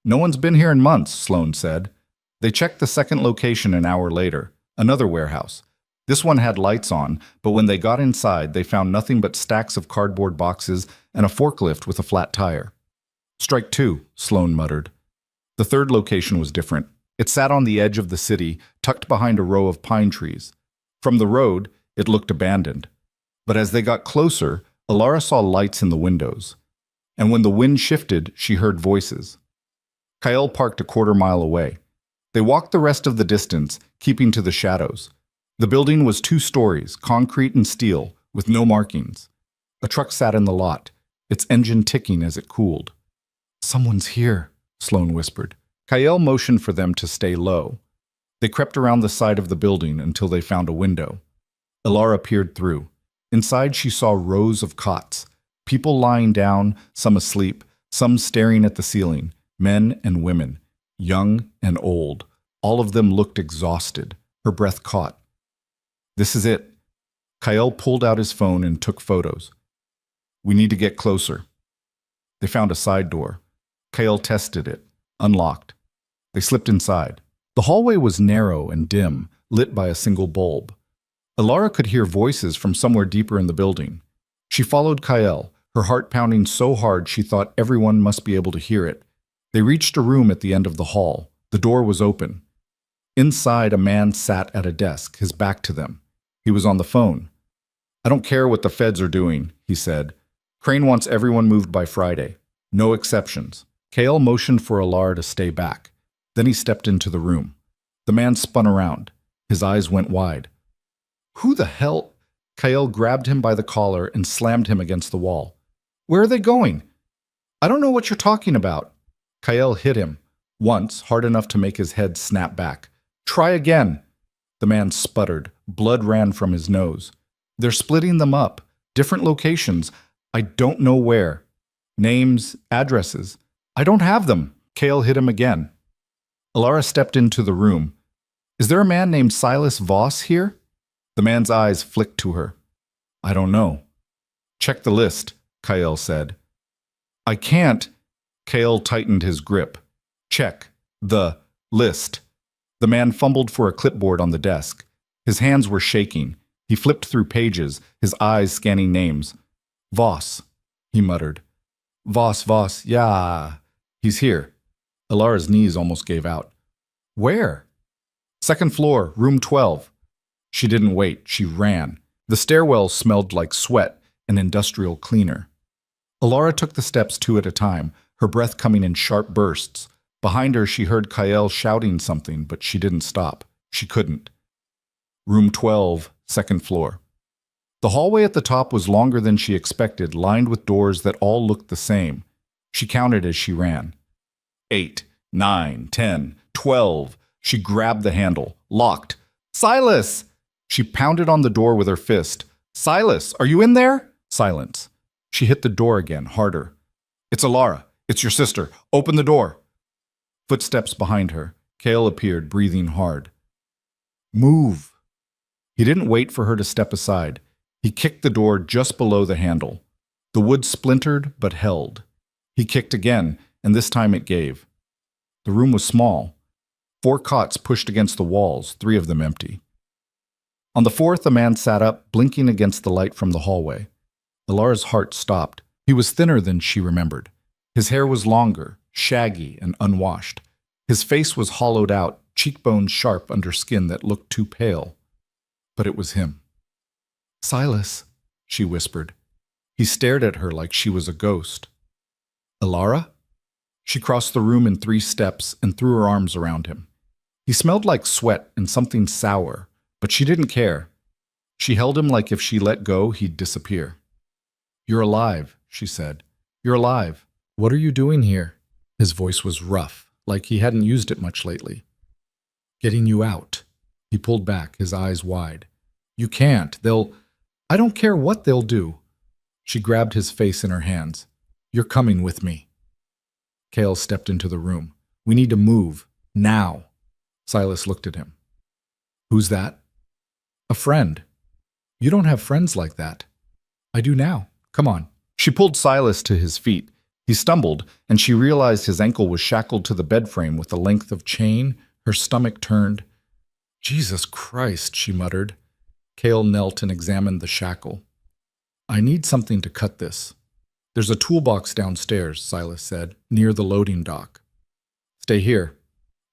No one's been here in months, Sloane said. They checked the second location an hour later, another warehouse. This one had lights on, but when they got inside, they found nothing but stacks of cardboard boxes and a forklift with a flat tire. Strike two, Sloane muttered. The third location was different. It sat on the edge of the city, tucked behind a row of pine trees. From the road, it looked abandoned. But as they got closer, Elara saw lights in the windows. And when the wind shifted, she heard voices. Kyle parked a quarter-mile away. They walked the rest of the distance, keeping to the shadows. The building was 2 stories, concrete and steel, with no markings. A truck sat in the lot, its engine ticking as it cooled. Someone's here, Sloane whispered. Kyle motioned for them to stay low. They crept around the side of the building until they found a window. Elara peered through. Inside she saw rows of cots, people lying down, some asleep, some staring at the ceiling, men and women, young and old. All of them looked exhausted. Her breath caught. This is it. Kyle pulled out his phone and took photos. We need to get closer. They found a side door. Kyle tested it, unlocked. They slipped inside. The hallway was narrow and dim, lit by a single bulb. Elara could hear voices from somewhere deeper in the building. She followed Kyle, her heart pounding so hard she thought everyone must be able to hear it. They reached a room at the end of the hall. The door was open. Inside, a man sat at a desk, his back to them. He was on the phone. I don't care what the feds are doing, he said. Crane wants everyone moved by Friday. No exceptions. Kyle motioned for Elara to stay back. Then he stepped into the room. The man spun around. His eyes went wide. Who the hell? Kyle grabbed him by the collar and slammed him against the wall. Where are they going? I don't know what you're talking about. Kyle hit him, once, hard enough to make his head snap back. Try again. The man sputtered. Blood ran from his nose. They're splitting them up. Different locations. I don't know where. Names, addresses. I don't have them. Kale hit him again. Elara stepped into the room. Is there a man named Silas Voss here? The man's eyes flicked to her. I don't know. Check the list, Kyle said. I can't. Kale tightened his grip. Check the list. The man fumbled for a clipboard on the desk. His hands were shaking. He flipped through pages, his eyes scanning names. Voss, he muttered. Voss, yeah. He's here. Elara's knees almost gave out. Where? Second floor, room 12. She didn't wait. She ran. The stairwell smelled like sweat and industrial cleaner. Elara took the steps 2 at a time, her breath coming in sharp bursts. Behind her, she heard Kyle shouting something, but she didn't stop. She couldn't. Room 12, second floor. The hallway at the top was longer than she expected, lined with doors that all looked the same. She counted as she ran. 8, 9, 10, 12. She grabbed the handle. Locked. Silas! She pounded on the door with her fist. Silas, are you in there? Silence. She hit the door again, harder. It's Elara. It's your sister. Open the door. Footsteps behind her. Kale appeared, breathing hard. Move. He didn't wait for her to step aside. He kicked the door just below the handle. The wood splintered, but held. He kicked again, and this time it gave. The room was small. 4 cots pushed against the walls, 3 of them empty. On the 4th, a man sat up, blinking against the light from the hallway. Elara's heart stopped. He was thinner than she remembered. His hair was longer, shaggy and unwashed. His face was hollowed out, cheekbones sharp under skin that looked too pale. But it was him. "Silas," she whispered. He stared at her like she was a ghost. "Alara?" She crossed the room in 3 steps and threw her arms around him. He smelled like sweat and something sour, but she didn't care. She held him like if she let go, he'd disappear. "You're alive," she said. "You're alive. What are you doing here?" His voice was rough, like he hadn't used it much lately. "Getting you out." He pulled back, his eyes wide. "You can't. I don't care what they'll do." She grabbed his face in her hands. "You're coming with me." Cale stepped into the room. "We need to move. Now." Silas looked at him. "Who's that?" "A friend." "You don't have friends like that." "I do now. Come on." She pulled Silas to his feet. He stumbled, and she realized his ankle was shackled to the bed frame with a length of chain. Her stomach turned. "Jesus Christ," she muttered. Cale knelt and examined the shackle. "I need something to cut this." "There's a toolbox downstairs," Silas said, "near the loading dock." "Stay here."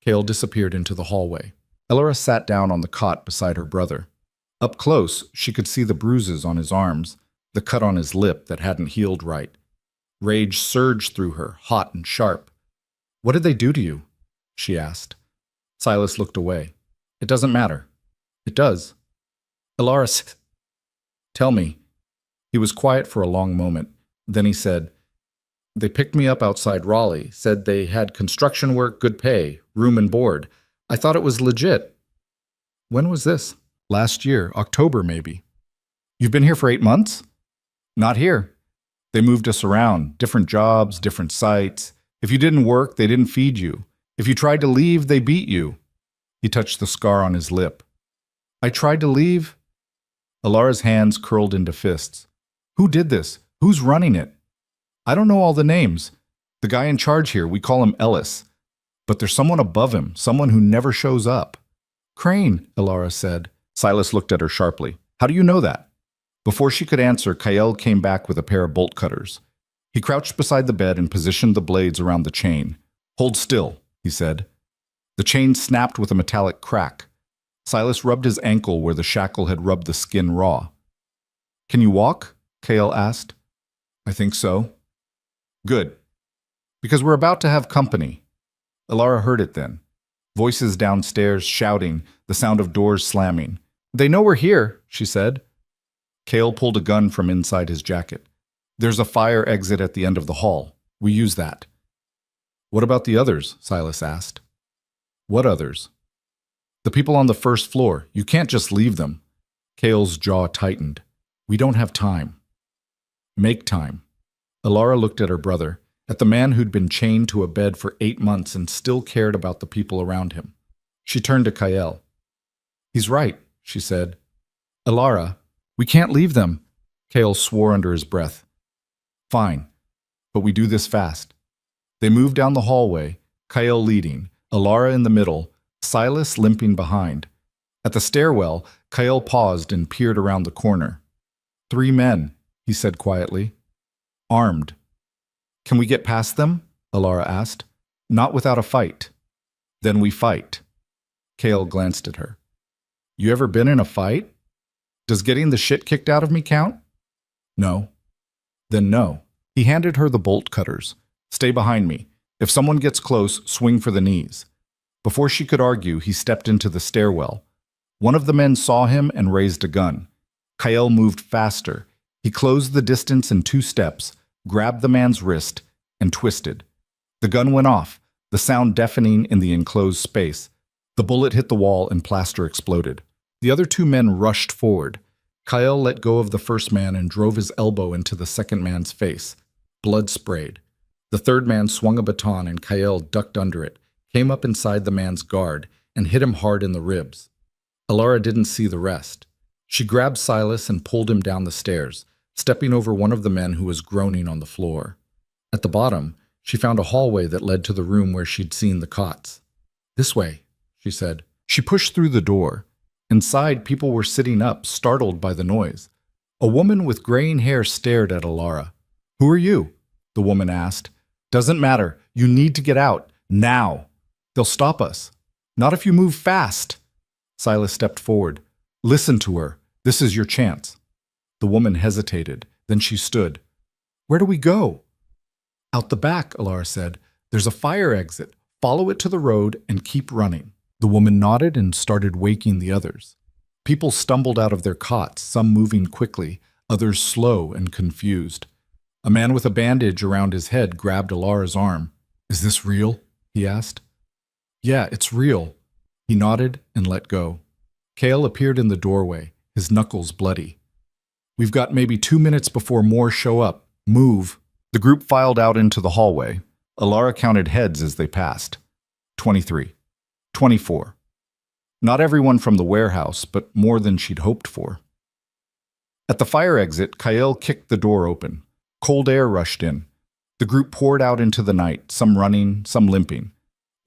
Cale disappeared into the hallway. Alara sat down on the cot beside her brother. Up close, she could see the bruises on his arms, the cut on his lip that hadn't healed right. Rage surged through her, hot and sharp. "What did they do to you?" she asked. Silas looked away. "It doesn't matter." "It does." "Alara, tell me." He was quiet for a long moment. Then he said, "They picked me up outside Raleigh, said they had construction work, good pay, room and board. I thought it was legit." "When was this?" "Last year, October maybe." "You've been here for 8 months?" "Not here. They moved us around, different jobs, different sites. If you didn't work, they didn't feed you. If you tried to leave, they beat you." He touched the scar on his lip. "I tried to leave?" Alara's hands curled into fists. "Who did this? Who's running it?" "I don't know all the names. The guy in charge here, we call him Ellis. But there's someone above him, someone who never shows up." "Crane," Alara said. Silas looked at her sharply. "How do you know that?" Before she could answer, Kyle came back with a pair of bolt cutters. He crouched beside the bed and positioned the blades around the chain. "Hold still," he said. The chain snapped with a metallic crack. Silas rubbed his ankle where the shackle had rubbed the skin raw. "Can you walk?" Kale asked. "I think so." "Good. Because we're about to have company." Alara heard it then. Voices downstairs shouting, the sound of doors slamming. "They know we're here," she said. Cale pulled a gun from inside his jacket. "There's a fire exit at the end of the hall. We use that." "What about the others?" Silas asked. "What others?" "The people on the first floor. You can't just leave them." Cale's jaw tightened. "We don't have time." "Make time." Alara looked at her brother, at the man who'd been chained to a bed for 8 months and still cared about the people around him. She turned to Kyle. "He's right," she said. "Alara, we can't leave them." Cale swore under his breath. "Fine, but we do this fast." They moved down the hallway, Kyle leading, Alara in the middle, Silas limping behind. At the stairwell, Kyle paused and peered around the corner. 3 men, he said quietly. "Armed." "Can we get past them?" Alara asked. "Not without a fight." "Then we fight." Cale glanced at her. "You ever been in a fight? Does getting the shit kicked out of me count?" "No." "Then no." He handed her the bolt cutters. "Stay behind me. If someone gets close, swing for the knees." Before she could argue, he stepped into the stairwell. One of the men saw him and raised a gun. Kyle moved faster. He closed the distance in 2 steps, grabbed the man's wrist, and twisted. The gun went off, the sound deafening in the enclosed space. The bullet hit the wall and plaster exploded. The other 2 men rushed forward. Kyle let go of the first man and drove his elbow into the second man's face. Blood sprayed. The third man swung a baton and Kyle ducked under it, came up inside the man's guard, and hit him hard in the ribs. Alara didn't see the rest. She grabbed Silas and pulled him down the stairs, stepping over one of the men who was groaning on the floor. At the bottom, she found a hallway that led to the room where she'd seen the cots. "This way," she said. She pushed through the door. Inside, people were sitting up, startled by the noise. A woman with graying hair stared at Alara. "Who are you?" the woman asked. Doesn't matter. You need to get out. Now. They'll stop us. Not if you move fast. Silas stepped forward. Listen to her. This is your chance. The woman hesitated. Then she stood. Where do we go? Out the back, Alara said. There's a fire exit. Follow it to the road and keep running. The woman nodded and started waking the others. People stumbled out of their cots, some moving quickly, others slow and confused. A man with a bandage around his head grabbed Alara's arm. Is this real? He asked. Yeah, it's real. He nodded and let go. Cale appeared in the doorway, his knuckles bloody. We've got maybe 2 minutes before more show up. Move. The group filed out into the hallway. Alara counted heads as they passed. 23. 24. Not everyone from the warehouse, but more than she'd hoped for. At the fire exit, Kyle kicked the door open. Cold air rushed in. The group poured out into the night, some running, some limping.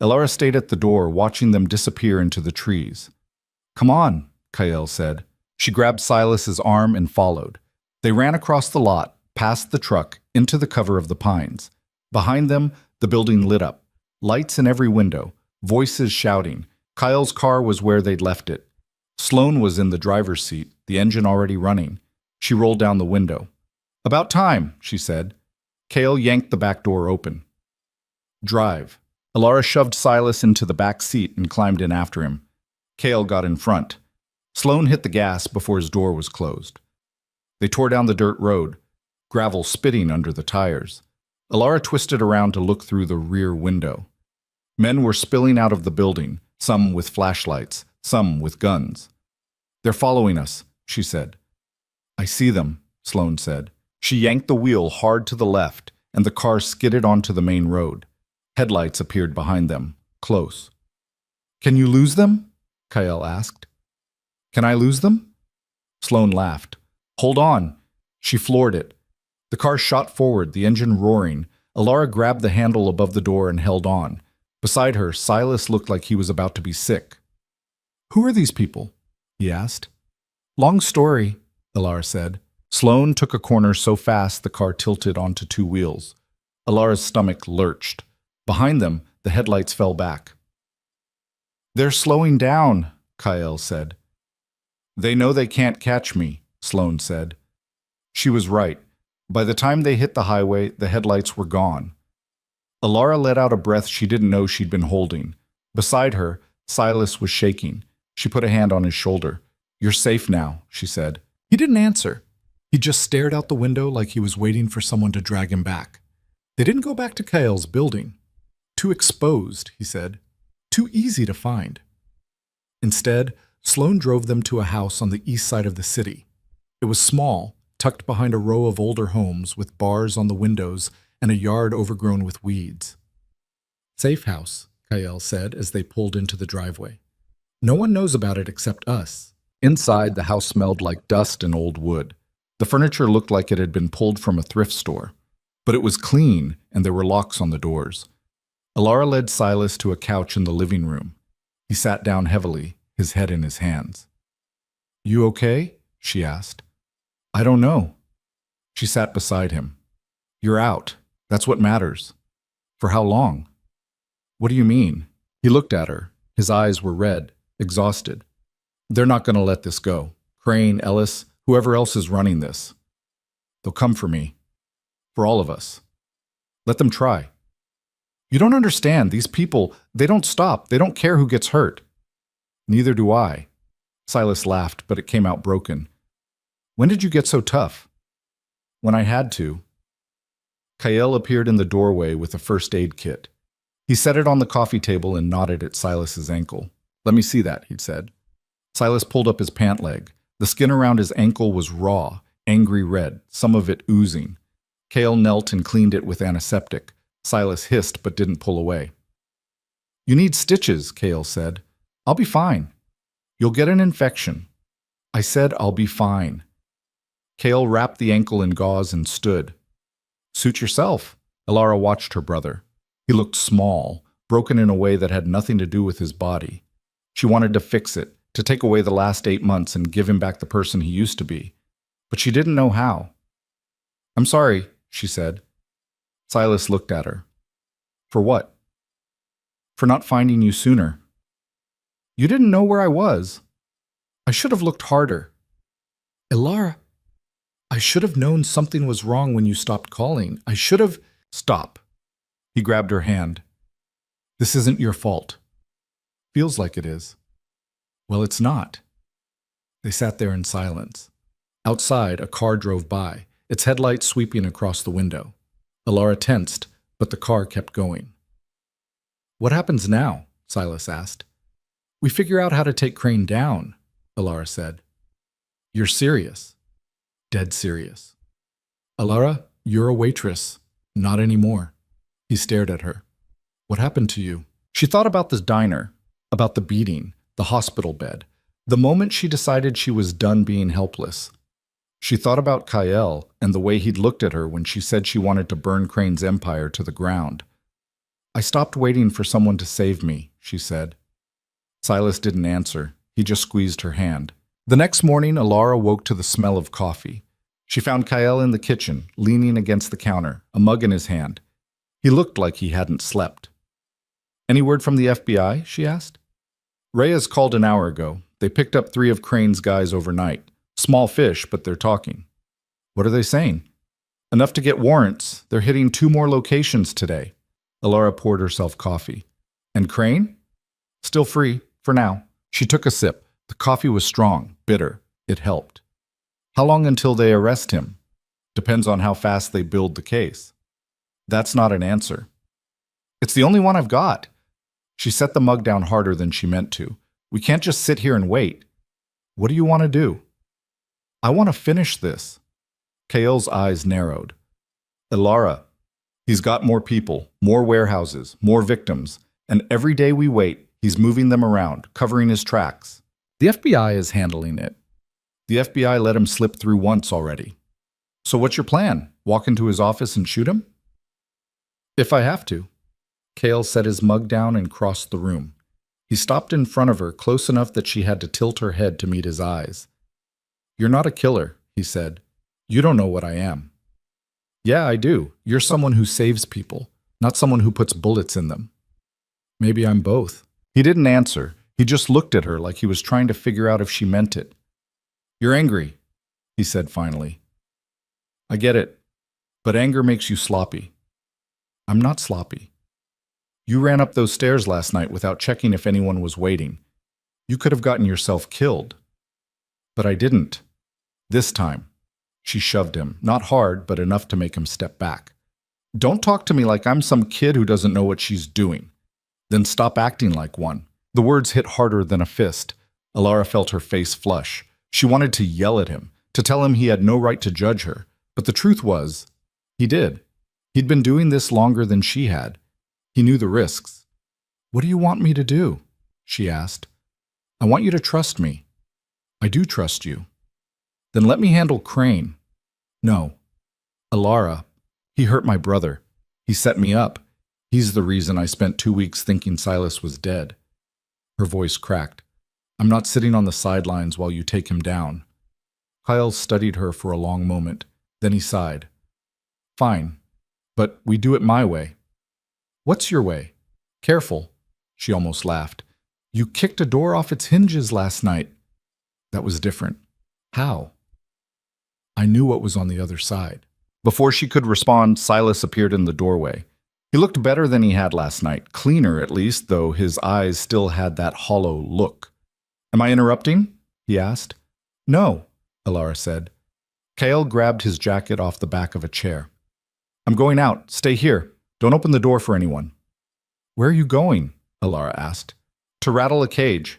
Alara stayed at the door, watching them disappear into the trees. Come on, Kyle said. She grabbed Silas's arm and followed. They ran across the lot, past the truck, into the cover of the pines. Behind them, the building lit up. Lights in every window, voices shouting. Kyle's car was where they'd left it. Sloane was in the driver's seat, the engine already running. She rolled down the window. About time, she said. Cale yanked the back door open. Drive. Alara shoved Silas into the back seat and climbed in after him. Cale got in front. Sloane hit the gas before his door was closed. They tore down the dirt road, gravel spitting under the tires. Alara twisted around to look through the rear window. Men were spilling out of the building, some with flashlights, some with guns. They're following us, she said. I see them, Sloane said. She yanked the wheel hard to the left, and the car skidded onto the main road. Headlights appeared behind them, close. Can you lose them? Kyle asked. Can I lose them? Sloane laughed. Hold on. She floored it. The car shot forward, the engine roaring. Alara grabbed the handle above the door and held on. Beside her, Silas looked like he was about to be sick. Who are these people? He asked. Long story, Alara said. Sloane took a corner so fast the car tilted onto 2 wheels. Alara's stomach lurched. Behind them, the headlights fell back. They're slowing down, Kyle said. They know they can't catch me, Sloane said. She was right. By the time they hit the highway, the headlights were gone. Alara let out a breath she didn't know she'd been holding. Beside her, Silas was shaking. She put a hand on his shoulder. You're safe now, she said. He didn't answer. He just stared out the window like he was waiting for someone to drag him back. They didn't go back to Kyle's building. Too exposed, he said. Too easy to find. Instead, Sloane drove them to a house on the east side of the city. It was small, tucked behind a row of older homes with bars on the windows and a yard overgrown with weeds. Safe house, Kyle said as they pulled into the driveway. No one knows about it except us. Inside, the house smelled like dust and old wood. The furniture looked like it had been pulled from a thrift store, but it was clean and there were locks on the doors. Alara led Silas to a couch in the living room. He sat down heavily, his head in his hands. You okay? She asked. I don't know. She sat beside him. You're out. That's what matters. For how long? What do you mean? He looked at her. His eyes were red, exhausted. They're not going to let this go. Crane, Ellis, whoever else is running this. They'll come for me. For all of us. Let them try. You don't understand. These people, they don't stop. They don't care who gets hurt. Neither do I. Silas laughed, but it came out broken. When did you get so tough? When I had to. Kyle appeared in the doorway with a first aid kit. He set it on the coffee table and nodded at Silas's ankle. Let me see that, he'd said. Silas pulled up his pant leg. The skin around his ankle was raw, angry red, some of it oozing. Cale knelt and cleaned it with antiseptic. Silas hissed but didn't pull away. You need stitches, Cale said. I'll be fine. You'll get an infection. I said I'll be fine. Cale wrapped the ankle in gauze and stood. Suit yourself. Alara watched her brother. He looked small, broken in a way that had nothing to do with his body. She wanted to fix it, to take away the last 8 months and give him back the person he used to be. But she didn't know how. I'm sorry, she said. Silas looked at her. For what? For not finding you sooner. You didn't know where I was. I should have looked harder. Elara, I should have known something was wrong when you stopped calling. I should have... Stop. He grabbed her hand. This isn't your fault. Feels like it is. Well, it's not. They sat there in silence. Outside, a car drove by, its headlights sweeping across the window. Elara tensed, but the car kept going. What happens now? Silas asked. We figure out how to take Crane down, Elara said. You're serious. Dead serious. Elara, you're a waitress. Not anymore. He stared at her. What happened to you? She thought about the diner, about the beating, the hospital bed, the moment she decided she was done being helpless. She thought about Kyle and the way he'd looked at her when she said she wanted to burn Crane's empire to the ground. I stopped waiting for someone to save me, she said. Silas didn't answer. He just squeezed her hand. The next morning, Elara woke to the smell of coffee. She found Kyle in the kitchen, leaning against the counter, a mug in his hand. He looked like he hadn't slept. Any word from the FBI? She asked. Reyes called an hour ago. They picked up 3 of Crane's guys overnight. Small fish, but they're talking. What are they saying? Enough to get warrants. They're hitting 2 more locations today. Elara poured herself coffee. And Crane? Still free, for now. She took a sip. The coffee was strong, bitter. It helped. How long until they arrest him? Depends on how fast they build the case. That's not an answer. It's the only one I've got. She set the mug down harder than she meant to. We can't just sit here and wait. What do you want to do? I want to finish this. Kael's eyes narrowed. Elara, he's got more people, more warehouses, more victims, and every day we wait, he's moving them around, covering his tracks. The FBI is handling it. The FBI let him slip through once already. So what's your plan? Walk into his office and shoot him? If I have to. Kael set his mug down and crossed the room. He stopped in front of her, close enough that she had to tilt her head to meet his eyes. You're not a killer, he said. You don't know what I am. Yeah, I do. You're someone who saves people, not someone who puts bullets in them. Maybe I'm both. He didn't answer. He just looked at her like he was trying to figure out if she meant it. You're angry, he said finally. I get it, but anger makes you sloppy. I'm not sloppy. You ran up those stairs last night without checking if anyone was waiting. You could have gotten yourself killed. But I didn't. This time. She shoved him, not hard, but enough to make him step back. Don't talk to me like I'm some kid who doesn't know what she's doing. Then stop acting like one. The words hit harder than a fist. Elara felt her face flush. She wanted to yell at him, to tell him he had no right to judge her. But the truth was, he did. He'd been doing this longer than she had. He knew the risks. What do you want me to do? She asked. I want you to trust me. I do trust you. Then let me handle Crane. No. Elara, he hurt my brother. He set me up. He's the reason I spent 2 weeks thinking Silas was dead. Her voice cracked. I'm not sitting on the sidelines while you take him down. Kyle studied her for a long moment. Then he sighed. Fine, but we do it my way. What's your way? Careful. She almost laughed. You kicked a door off its hinges last night. That was different. How? I knew what was on the other side. Before she could respond, Silas appeared in the doorway. He looked better than he had last night, cleaner at least, though his eyes still had that hollow look. Am I interrupting? He asked. No, Elara said. Kale grabbed his jacket off the back of a chair. I'm going out. Stay here. Don't open the door for anyone. Where are you going? Elara asked. To rattle a cage.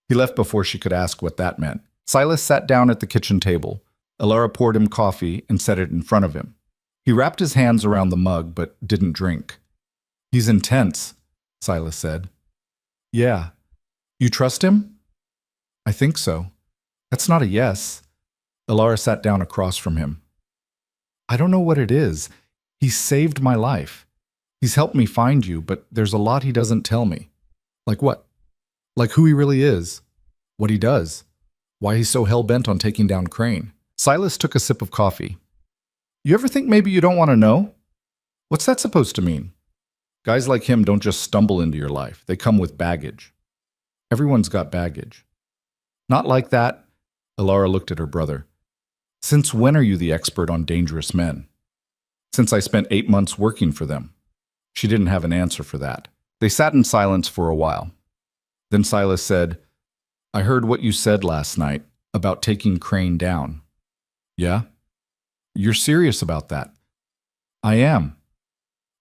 He left before she could ask what that meant. Silas sat down at the kitchen table. Elara poured him coffee and set it in front of him. He wrapped his hands around the mug but didn't drink. He's intense, Silas said. Yeah. You trust him? I think so. That's not a yes. Elara sat down across from him. I don't know what it is. He saved my life. He's helped me find you, but there's a lot he doesn't tell me. Like what? Like who he really is. What he does. Why he's so hell-bent on taking down Crane. Silas took a sip of coffee. You ever think maybe you don't want to know? What's that supposed to mean? Guys like him don't just stumble into your life. They come with baggage. Everyone's got baggage. Not like that. Ilara looked at her brother. Since when are you the expert on dangerous men? Since I spent 8 months working for them. She didn't have an answer for that. They sat in silence for a while. Then Silas said, I heard what you said last night about taking Crane down. Yeah? You're serious about that? I am.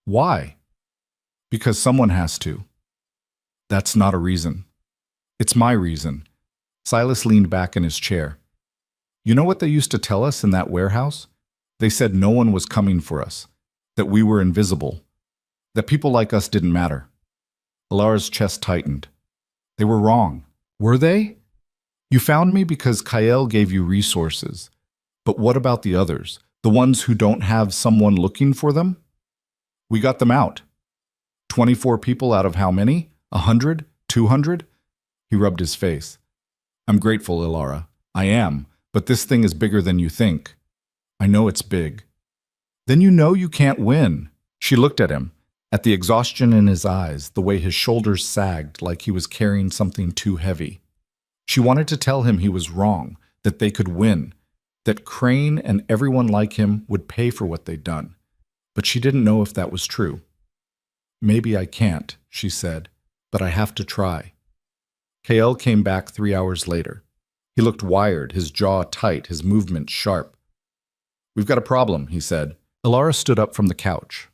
Why? Because someone has to. That's not a reason. It's my reason. Silas leaned back in his chair. You know what they used to tell us in that warehouse? They said no one was coming for us, that we were invisible, that people like us didn't matter. Ilara's chest tightened. They were wrong. Were they? You found me because Kael gave you resources. But what about the others, the ones who don't have someone looking for them? We got them out. 24 people out of how many? 100? 200? He rubbed his face. I'm grateful, Ilara. I am, but this thing is bigger than you think. I know it's big. Then you know you can't win. She looked at him, at the exhaustion in his eyes, the way his shoulders sagged like he was carrying something too heavy. She wanted to tell him he was wrong, that they could win, that Crane and everyone like him would pay for what they'd done. But she didn't know if that was true. Maybe I can't, she said, but I have to try. Kael came back 3 hours later. He looked wired, his jaw tight, his movements sharp. We've got a problem, he said. Ilara stood up from the couch.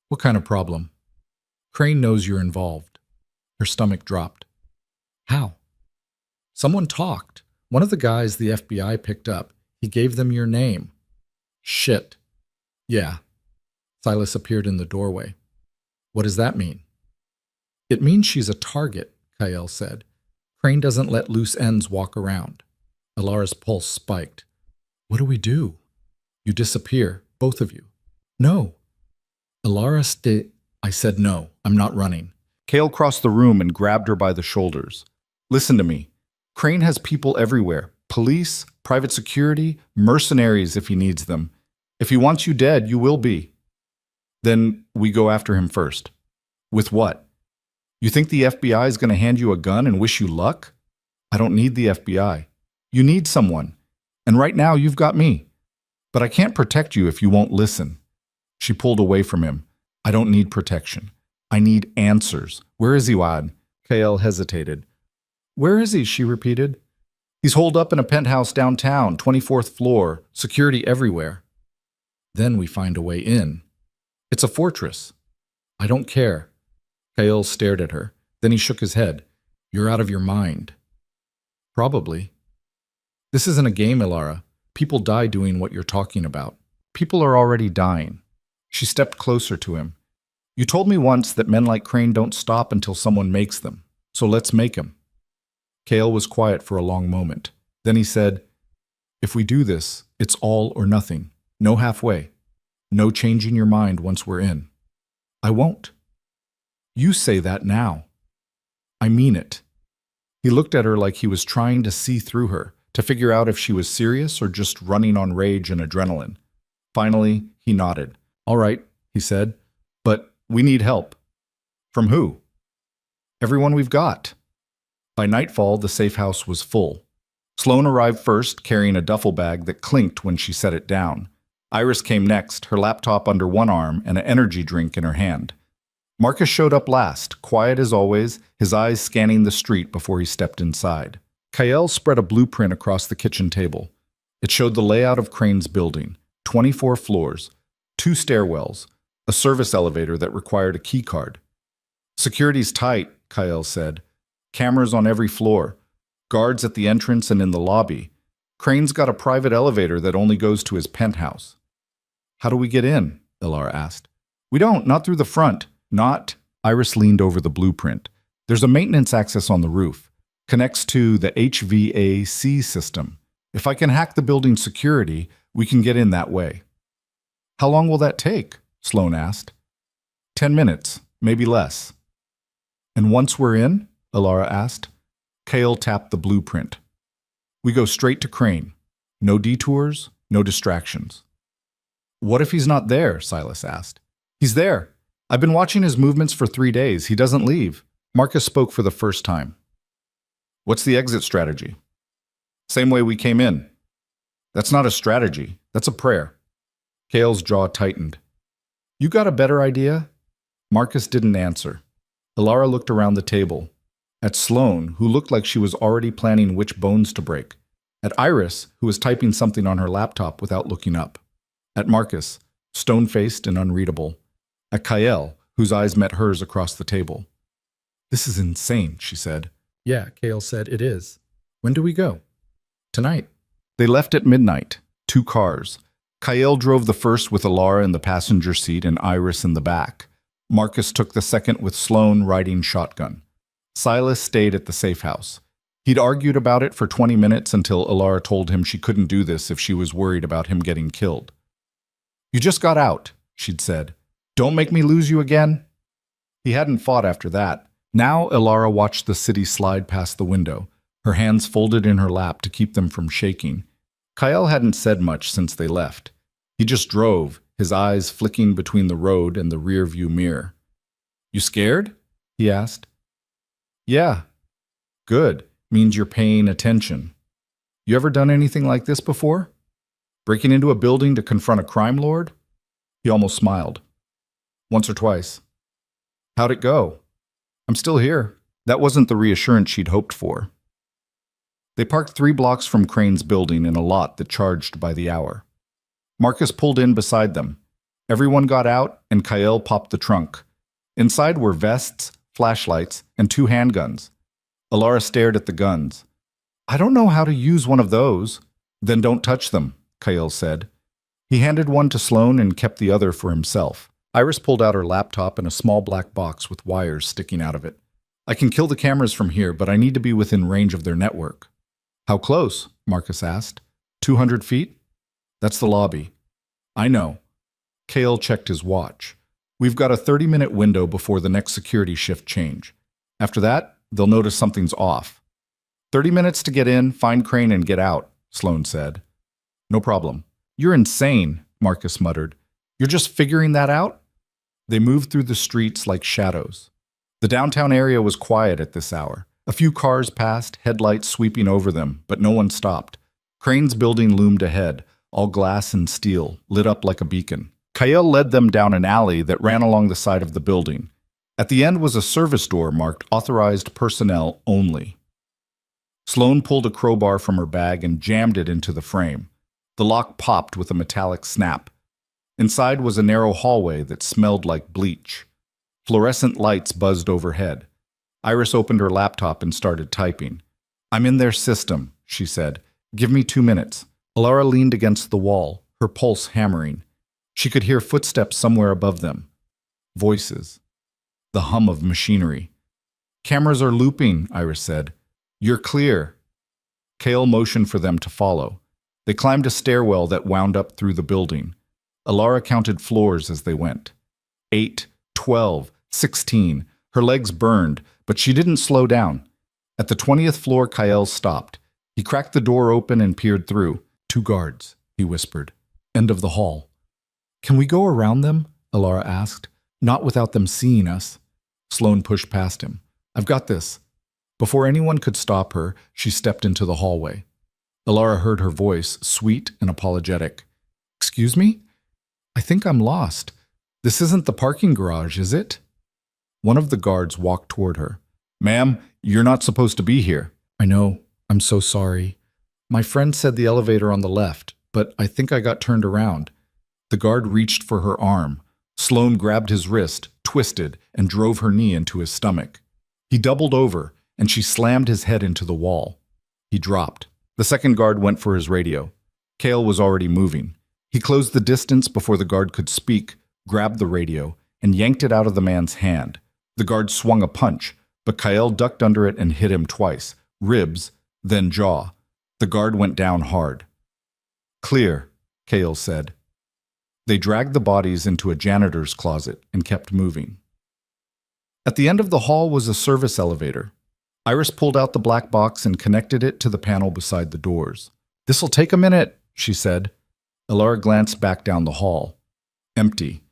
What kind of problem? Crane knows you're involved. Her stomach dropped. How? Someone talked. One of the guys the FBI picked up. He gave them your name. Shit. Yeah. Silas appeared in the doorway. What does that mean? It means she's a target, Kael said. Crane doesn't let loose ends walk around. Ilara's pulse spiked. What do we do? You disappear, both of you. No. Ilara I said no, I'm not running. Kael crossed the room and grabbed her by the shoulders. Listen to me. Crane has people everywhere. Police, private security, mercenaries if he needs them. If he wants you dead, you will be. Then we go after him first. With what? You think the FBI is going to hand you a gun and wish you luck? I don't need the FBI. You need someone. And right now you've got me. But I can't protect you if you won't listen. She pulled away from him. I don't need protection. I need answers. Where is he, Wad? Kael hesitated. Where is he? She repeated. He's holed up in a penthouse downtown, 24th floor, security everywhere. Then we find a way in. It's a fortress. I don't care. Kael stared at her. Then he shook his head. You're out of your mind. Probably. This isn't a game, Ilara. People die doing what you're talking about. People are already dying. She stepped closer to him. You told me once that men like Crane don't stop until someone makes them. So let's make him. Kael was quiet for a long moment. Then he said, if we do this, it's all or nothing. No halfway. No changing your mind once we're in. I won't. You say that now. I mean it. He looked at her like he was trying to see through her, to figure out if she was serious or just running on rage and adrenaline. Finally, he nodded. All right, he said, but we need help. From who? Everyone we've got. By nightfall, the safe house was full. Sloane arrived first, carrying a duffel bag that clinked when she set it down. Iris came next, her laptop under one arm and an energy drink in her hand. Marcus showed up last, quiet as always, his eyes scanning the street before he stepped inside. Kael spread a blueprint across the kitchen table. It showed the layout of Crane's building, 24 floors, 2 stairwells, a service elevator that required a key card. Security's tight, Kael said. Cameras on every floor, guards at the entrance and in the lobby. Crane's got a private elevator that only goes to his penthouse. How do we get in? Ilara asked. We don't, not through the front. Not. Iris leaned over the blueprint. There's a maintenance access on the roof. Connects to the HVAC system. If I can hack the building's security, we can get in that way. How long will that take? Sloane asked. 10 minutes, maybe less. And once we're in? Ilara asked. Kael tapped the blueprint. We go straight to Crane. No detours, no distractions. What if he's not there? Silas asked. He's there. I've been watching his movements for 3 days. He doesn't leave. Marcus spoke for the first time. What's the exit strategy? Same way we came in. That's not a strategy. That's a prayer. Cale's jaw tightened. You got a better idea? Marcus didn't answer. Ilara looked around the table. At Sloane, who looked like she was already planning which bones to break. At Iris, who was typing something on her laptop without looking up. At Marcus, stone-faced and unreadable. At Kyle, whose eyes met hers across the table. This is insane, she said. Yeah, Cale said, it is. When do we go? Tonight. They left at midnight. 2 cars. Kyle drove the first with Ilara in the passenger seat and Iris in the back. Marcus took the second with Sloane riding shotgun. Silas stayed at the safe house. He'd argued about it for 20 minutes until Ilara told him she couldn't do this if she was worried about him getting killed. You just got out, she'd said. Don't make me lose you again. He hadn't fought after that. Now Ilara watched the city slide past the window, her hands folded in her lap to keep them from shaking. Kyle hadn't said much since they left. He just drove, his eyes flicking between the road and the rear-view mirror. You scared? He asked. Yeah. Good. Means you're paying attention. You ever done anything like this before? Breaking into a building to confront a crime lord? He almost smiled. Once or twice. How'd it go? I'm still here. That wasn't the reassurance she'd hoped for. They parked 3 blocks from Crane's building in a lot that charged by the hour. Marcus pulled in beside them. Everyone got out, and Kyle popped the trunk. Inside were vests, flashlights, and 2 handguns. Ilara stared at the guns. I don't know how to use one of those. Then don't touch them, Kyle said. He handed one to Sloane and kept the other for himself. Iris pulled out her laptop and a small black box with wires sticking out of it. I can kill the cameras from here, but I need to be within range of their network. How close? Marcus asked. 200 feet? That's the lobby. I know. Cale checked his watch. We've got a 30-minute window before the next security shift change. After that, they'll notice something's off. 30 minutes to get in, find Crane, and get out, Sloane said. No problem. You're insane, Marcus muttered. You're just figuring that out? They moved through the streets like shadows. The downtown area was quiet at this hour. A few cars passed, headlights sweeping over them, but no one stopped. Crane's building loomed ahead, all glass and steel, lit up like a beacon. Kyle led them down an alley that ran along the side of the building. At the end was a service door marked Authorized Personnel Only. Sloane pulled a crowbar from her bag and jammed it into the frame. The lock popped with a metallic snap. Inside was a narrow hallway that smelled like bleach. Fluorescent lights buzzed overhead. Iris opened her laptop and started typing. I'm in their system, she said. Give me 2 minutes. Ilara leaned against the wall, her pulse hammering. She could hear footsteps somewhere above them. Voices. The hum of machinery. Cameras are looping, Iris said. You're clear. Cale motioned for them to follow. They climbed a stairwell that wound up through the building. Ilara counted floors as they went. 8, 12, 16. Her legs burned, but she didn't slow down. At the 20th floor, Kyle stopped. He cracked the door open and peered through. 2 guards, he whispered. End of the hall. Can we go around them? Ilara asked. Not without them seeing us. Sloane pushed past him. I've got this. Before anyone could stop her, she stepped into the hallway. Ilara heard her voice, sweet and apologetic. Excuse me? I think I'm lost. This isn't the parking garage, is it? One of the guards walked toward her. Ma'am, you're not supposed to be here. I know. I'm so sorry. My friend said the elevator on the left, but I think I got turned around. The guard reached for her arm. Sloane grabbed his wrist, twisted, and drove her knee into his stomach. He doubled over, and she slammed his head into the wall. He dropped. The second guard went for his radio. Cale was already moving. He closed the distance before the guard could speak, grabbed the radio, and yanked it out of the man's hand. The guard swung a punch, but Kyle ducked under it and hit him twice, ribs, then jaw. The guard went down hard. Clear, Cale said. They dragged the bodies into a janitor's closet and kept moving. At the end of the hall was a service elevator. Iris pulled out the black box and connected it to the panel beside the doors. This'll take a minute, she said. Ilara glanced back down the hall. Empty.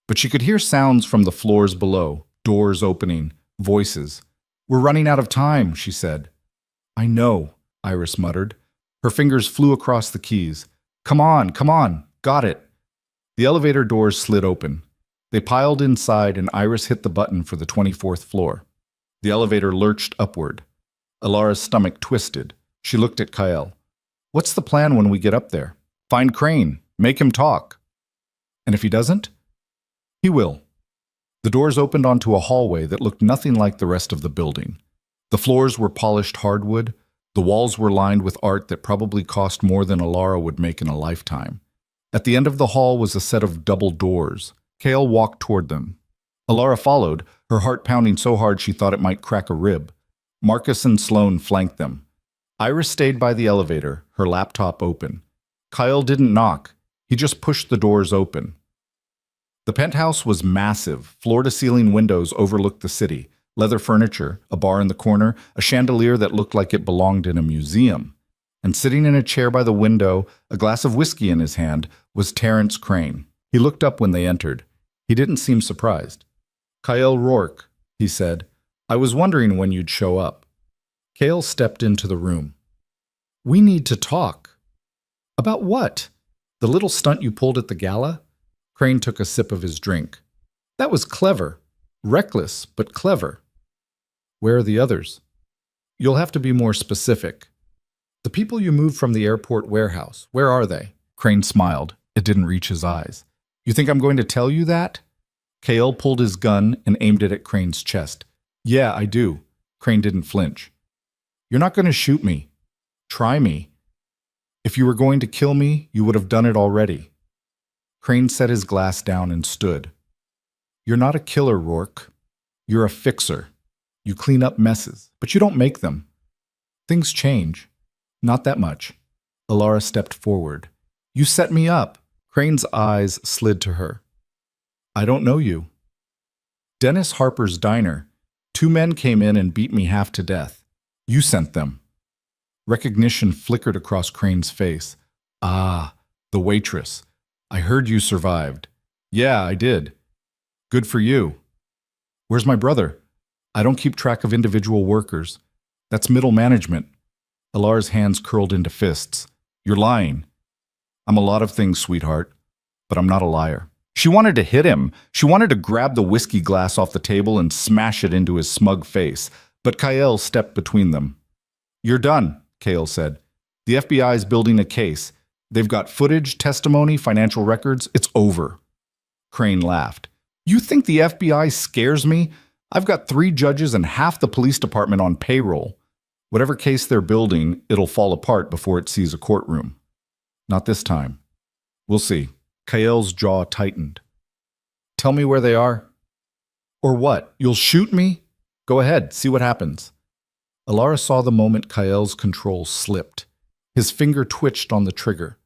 But she could hear sounds from the floors below, doors opening, voices. "We're running out of time," she said. "I know," Iris muttered. Her fingers flew across the keys. Come on, got it." The elevator doors slid open. They piled inside and Iris hit the button for the 24th floor. The elevator lurched upward. Alara's stomach twisted. She looked at Kyle. "What's the plan when we get up there?" "Find Crane. Make him talk." "And if he doesn't?" "He will." The doors opened onto a hallway that looked nothing like the rest of the building. The floors were polished hardwood. The walls were lined with art that probably cost more than Alara would make in a lifetime. At the end of the hall was a set of double doors. Kale walked toward them. Alara followed, her heart pounding so hard she thought it might crack a rib. Marcus and Sloane flanked them. Iris stayed by the elevator, her laptop open. Kyle didn't knock. He just pushed the doors open. The penthouse was massive. Floor-to-ceiling windows overlooked the city. Leather furniture, a bar in the corner, a chandelier that looked like it belonged in a museum. And sitting in a chair by the window, a glass of whiskey in his hand, was Terrence Crane. He looked up when they entered. He didn't seem surprised. "Kyle Rourke," he said. "I was wondering when you'd show up." Kale stepped into the room. "We need to talk." "About what? The little stunt you pulled at the gala?" Crane took a sip of his drink. "That was clever. Reckless, but clever." "Where are the others?" "You'll have to be more specific." "The people you moved from the airport warehouse, where are they?" Crane smiled. It didn't reach his eyes. "You think I'm going to tell you that?" Kale pulled his gun and aimed it at Crane's chest. "Yeah, I do." Crane didn't flinch. "You're not going to shoot me. Try me. If you were going to kill me, you would have done it already." Crane set his glass down and stood. "You're not a killer, Rourke. You're a fixer. You clean up messes, but you don't make them. Things change. Not that much." Alara stepped forward. "You set me up." Crane's eyes slid to her. "I don't know you." "Dennis Harper's diner. 2 men came in and beat me half to death. You sent them." Recognition flickered across Crane's face. "Ah, the Waitress. I heard you survived." "Yeah, I did." "Good for you." "Where's my brother?" "I don't keep track of individual workers. That's middle management." Alara's hands curled into fists. "You're lying." "I'm a lot of things, sweetheart, but I'm not a liar." She wanted to hit him. She wanted to grab the whiskey glass off the table and smash it into his smug face, but Kyle stepped between them. "You're done," Kale said. "The FBI's building a case. They've got footage, testimony, financial records. It's over." Crane laughed. "You think the FBI scares me? I've got 3 judges and half the police department on payroll. Whatever case they're building, it'll fall apart before it sees a courtroom. Not this time. We'll see." Kyle's jaw tightened. "Tell me where they are." "Or what? You'll shoot me?" "Go ahead, see what happens." Alara saw the moment Kyle's control slipped. His finger twitched on the trigger.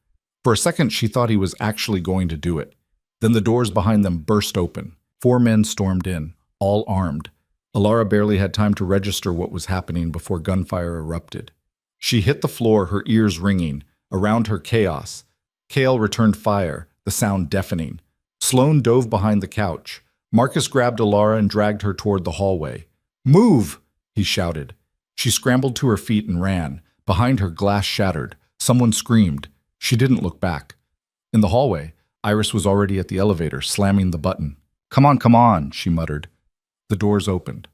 For a second, she thought he was actually going to do it. Then the doors behind them burst open. 4 men stormed in, all armed. Alara barely had time to register what was happening before gunfire erupted. She hit the floor, her ears ringing. Around her, chaos. Kale returned fire, the sound deafening. Sloane dove behind the couch. Marcus grabbed Alara and dragged her toward the hallway. "Move!" he shouted. She scrambled to her feet and ran. Behind her, glass shattered. Someone screamed. She didn't look back. In the hallway, Iris was already at the elevator, slamming the button. Come on," she muttered. The doors opened.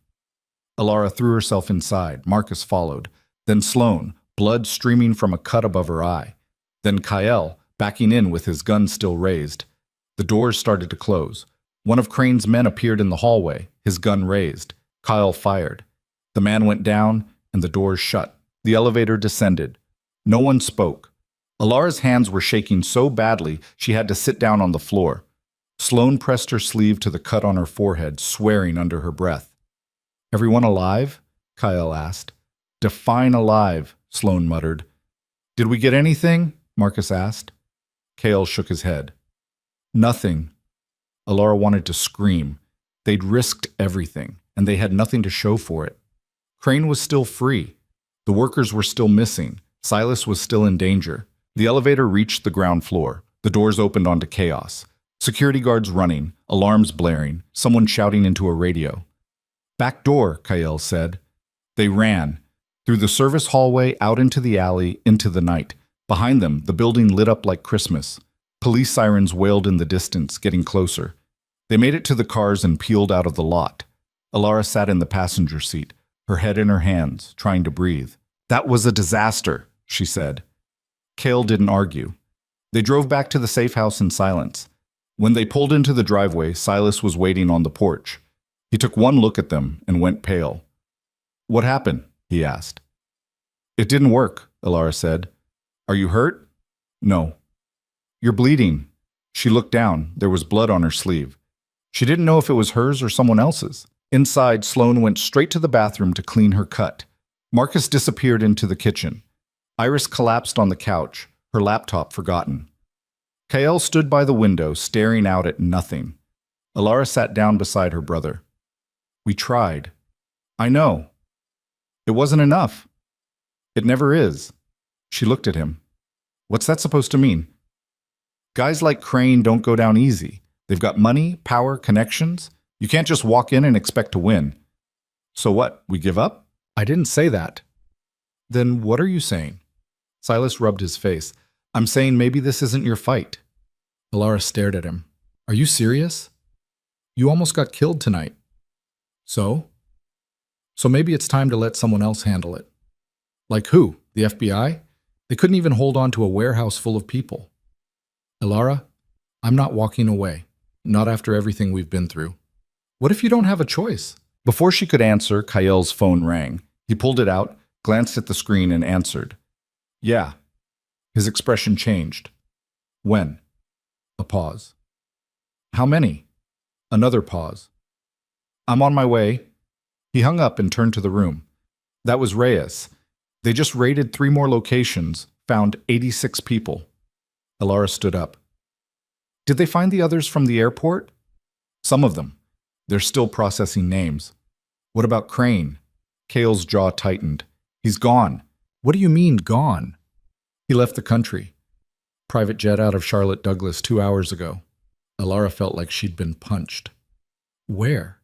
Alara threw herself inside. Marcus followed. Then Sloane, blood streaming from a cut above her eye. Then Kyle, backing in with his gun still raised. The doors started to close. One of Crane's men appeared in the hallway, his gun raised. Kyle fired. The man went down, and the doors shut. The elevator descended. No one spoke. Alara's hands were shaking so badly she had to sit down on the floor. Sloane pressed her sleeve to the cut on her forehead, swearing under her breath. "Everyone alive?" Kyle asked. "Define alive," Sloane muttered. "Did we get anything?" Marcus asked. Kale shook his head. "Nothing." Alara wanted to scream. They'd risked everything, and they had nothing to show for it. Crane was still free. The workers were still missing. Silas was still in danger. The elevator reached the ground floor. The doors opened onto chaos. Security guards running, alarms blaring, someone shouting into a radio. Back door, Kael said. They ran. Through the service hallway, out into the alley, into the night. Behind them, the building lit up like Christmas. Police sirens wailed in the distance, getting closer. They made it to the cars and peeled out of the lot. Alara sat in the passenger seat, her head in her hands, trying to breathe. That was a disaster, she said. Kael didn't argue. They drove back to the safe house in silence. When they pulled into the driveway, Silas was waiting on the porch. He took one look at them and went pale. What happened? He asked. It didn't work, Alara said. Are you hurt? No. You're bleeding. She looked down. There was blood on her sleeve. She didn't know if it was hers or someone else's. Inside, Sloane went straight to the bathroom to clean her cut. Marcus disappeared into the kitchen. Iris collapsed on the couch, her laptop forgotten. Kael stood by the window, staring out at nothing. Alara sat down beside her brother. We tried. I know. It wasn't enough. It never is. She looked at him. What's that supposed to mean? Guys like Crane don't go down easy. They've got money, power, connections. You can't just walk in and expect to win. So what, we give up? I didn't say that. Then what are you saying? Silas rubbed his face. I'm saying maybe this isn't your fight. Alara stared at him. Are you serious? You almost got killed tonight. So? So maybe it's time to let someone else handle it. Like who? The FBI? They couldn't even hold on to a warehouse full of people. Alara, I'm not walking away. Not after everything we've been through. What if you don't have a choice? Before she could answer, Kael's phone rang. He pulled it out, glanced at the screen, and answered. Yeah. His expression changed. When? A pause. How many? Another pause. I'm on my way. He hung up and turned to the room. That was Reyes. They just raided 3 more locations, found 86 people. Alara stood up. Did they find the others from the airport? Some of them. They're still processing names. What about Crane? Kael's jaw tightened. He's gone. What do you mean, gone? He left the country. Private jet out of Charlotte Douglas 2 hours ago. Alara felt like she'd been punched. Where?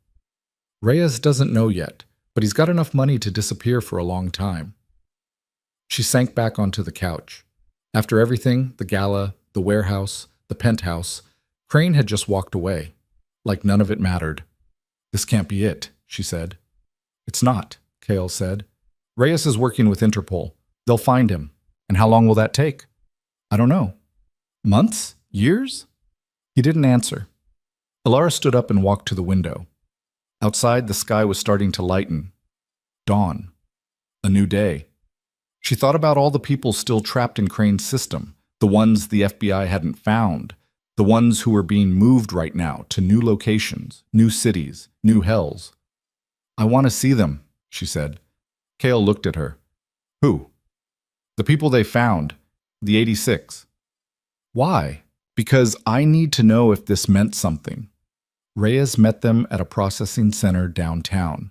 Reyes doesn't know yet, but he's got enough money to disappear for a long time. She sank back onto the couch. After everything, the gala, the warehouse, the penthouse, Crane had just walked away, like none of it mattered. This can't be it, she said. It's not, Kael said. Reyes is working with Interpol. They'll find him. And how long will that take? I don't know. Months? Years? He didn't answer. Alara stood up and walked to the window. Outside, the sky was starting to lighten. Dawn. A new day. She thought about all the people still trapped in Crane's system, the ones the FBI hadn't found, the ones who were being moved right now to new locations, new cities, new hells. I want to see them, she said. Kael looked at her. Who? The people they found, the 86. Why? Because I need to know if this meant something. Reyes met them at a processing center downtown.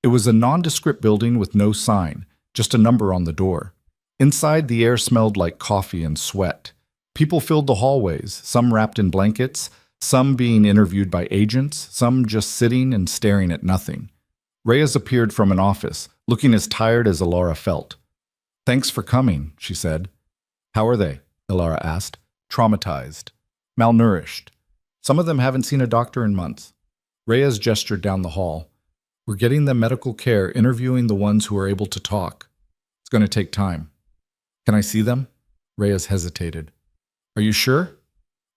It was a nondescript building with no sign, just a number on the door. Inside, the air smelled like coffee and sweat. People filled the hallways, some wrapped in blankets, some being interviewed by agents, some just sitting and staring at nothing. Reyes appeared from an office, looking as tired as Alara felt. Thanks for coming, she said. How are they? Alara asked. Traumatized. Malnourished. Some of them haven't seen a doctor in months. Reyes gestured down the hall. We're getting them medical care, interviewing the ones who are able to talk. It's going to take time. Can I see them? Reyes hesitated. Are you sure?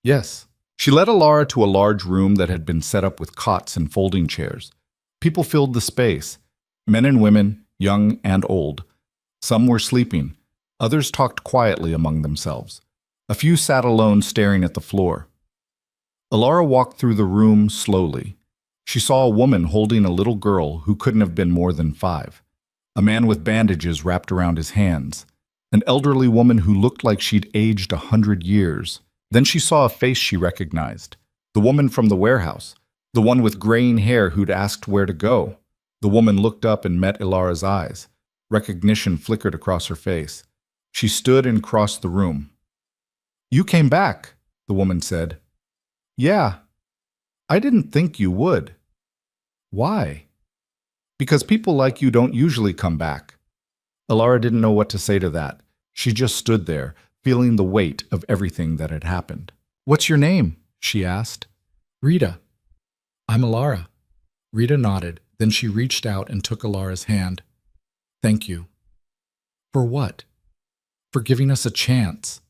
Yes. She led Alara to a large room that had been set up with cots and folding chairs. People filled the space. Men and women, young and old. Some were sleeping. Others talked quietly among themselves. A few sat alone staring at the floor. Alara walked through the room slowly. She saw a woman holding a little girl who couldn't have been more than 5. A man with bandages wrapped around his hands. An elderly woman who looked like she'd aged 100 years. Then she saw a face she recognized. The woman from the warehouse. The one with graying hair who'd asked where to go. The woman looked up and met Ilara's eyes. Recognition flickered across her face. She stood and crossed the room. You came back, the woman said. Yeah, I didn't think you would. Why? Because people like you don't usually come back. Alara didn't know what to say to that. She just stood there, feeling the weight of everything that had happened. What's your name? She asked. Rita. I'm Alara. Rita nodded, then she reached out and took Alara's hand. Thank you. For what? For giving us a chance.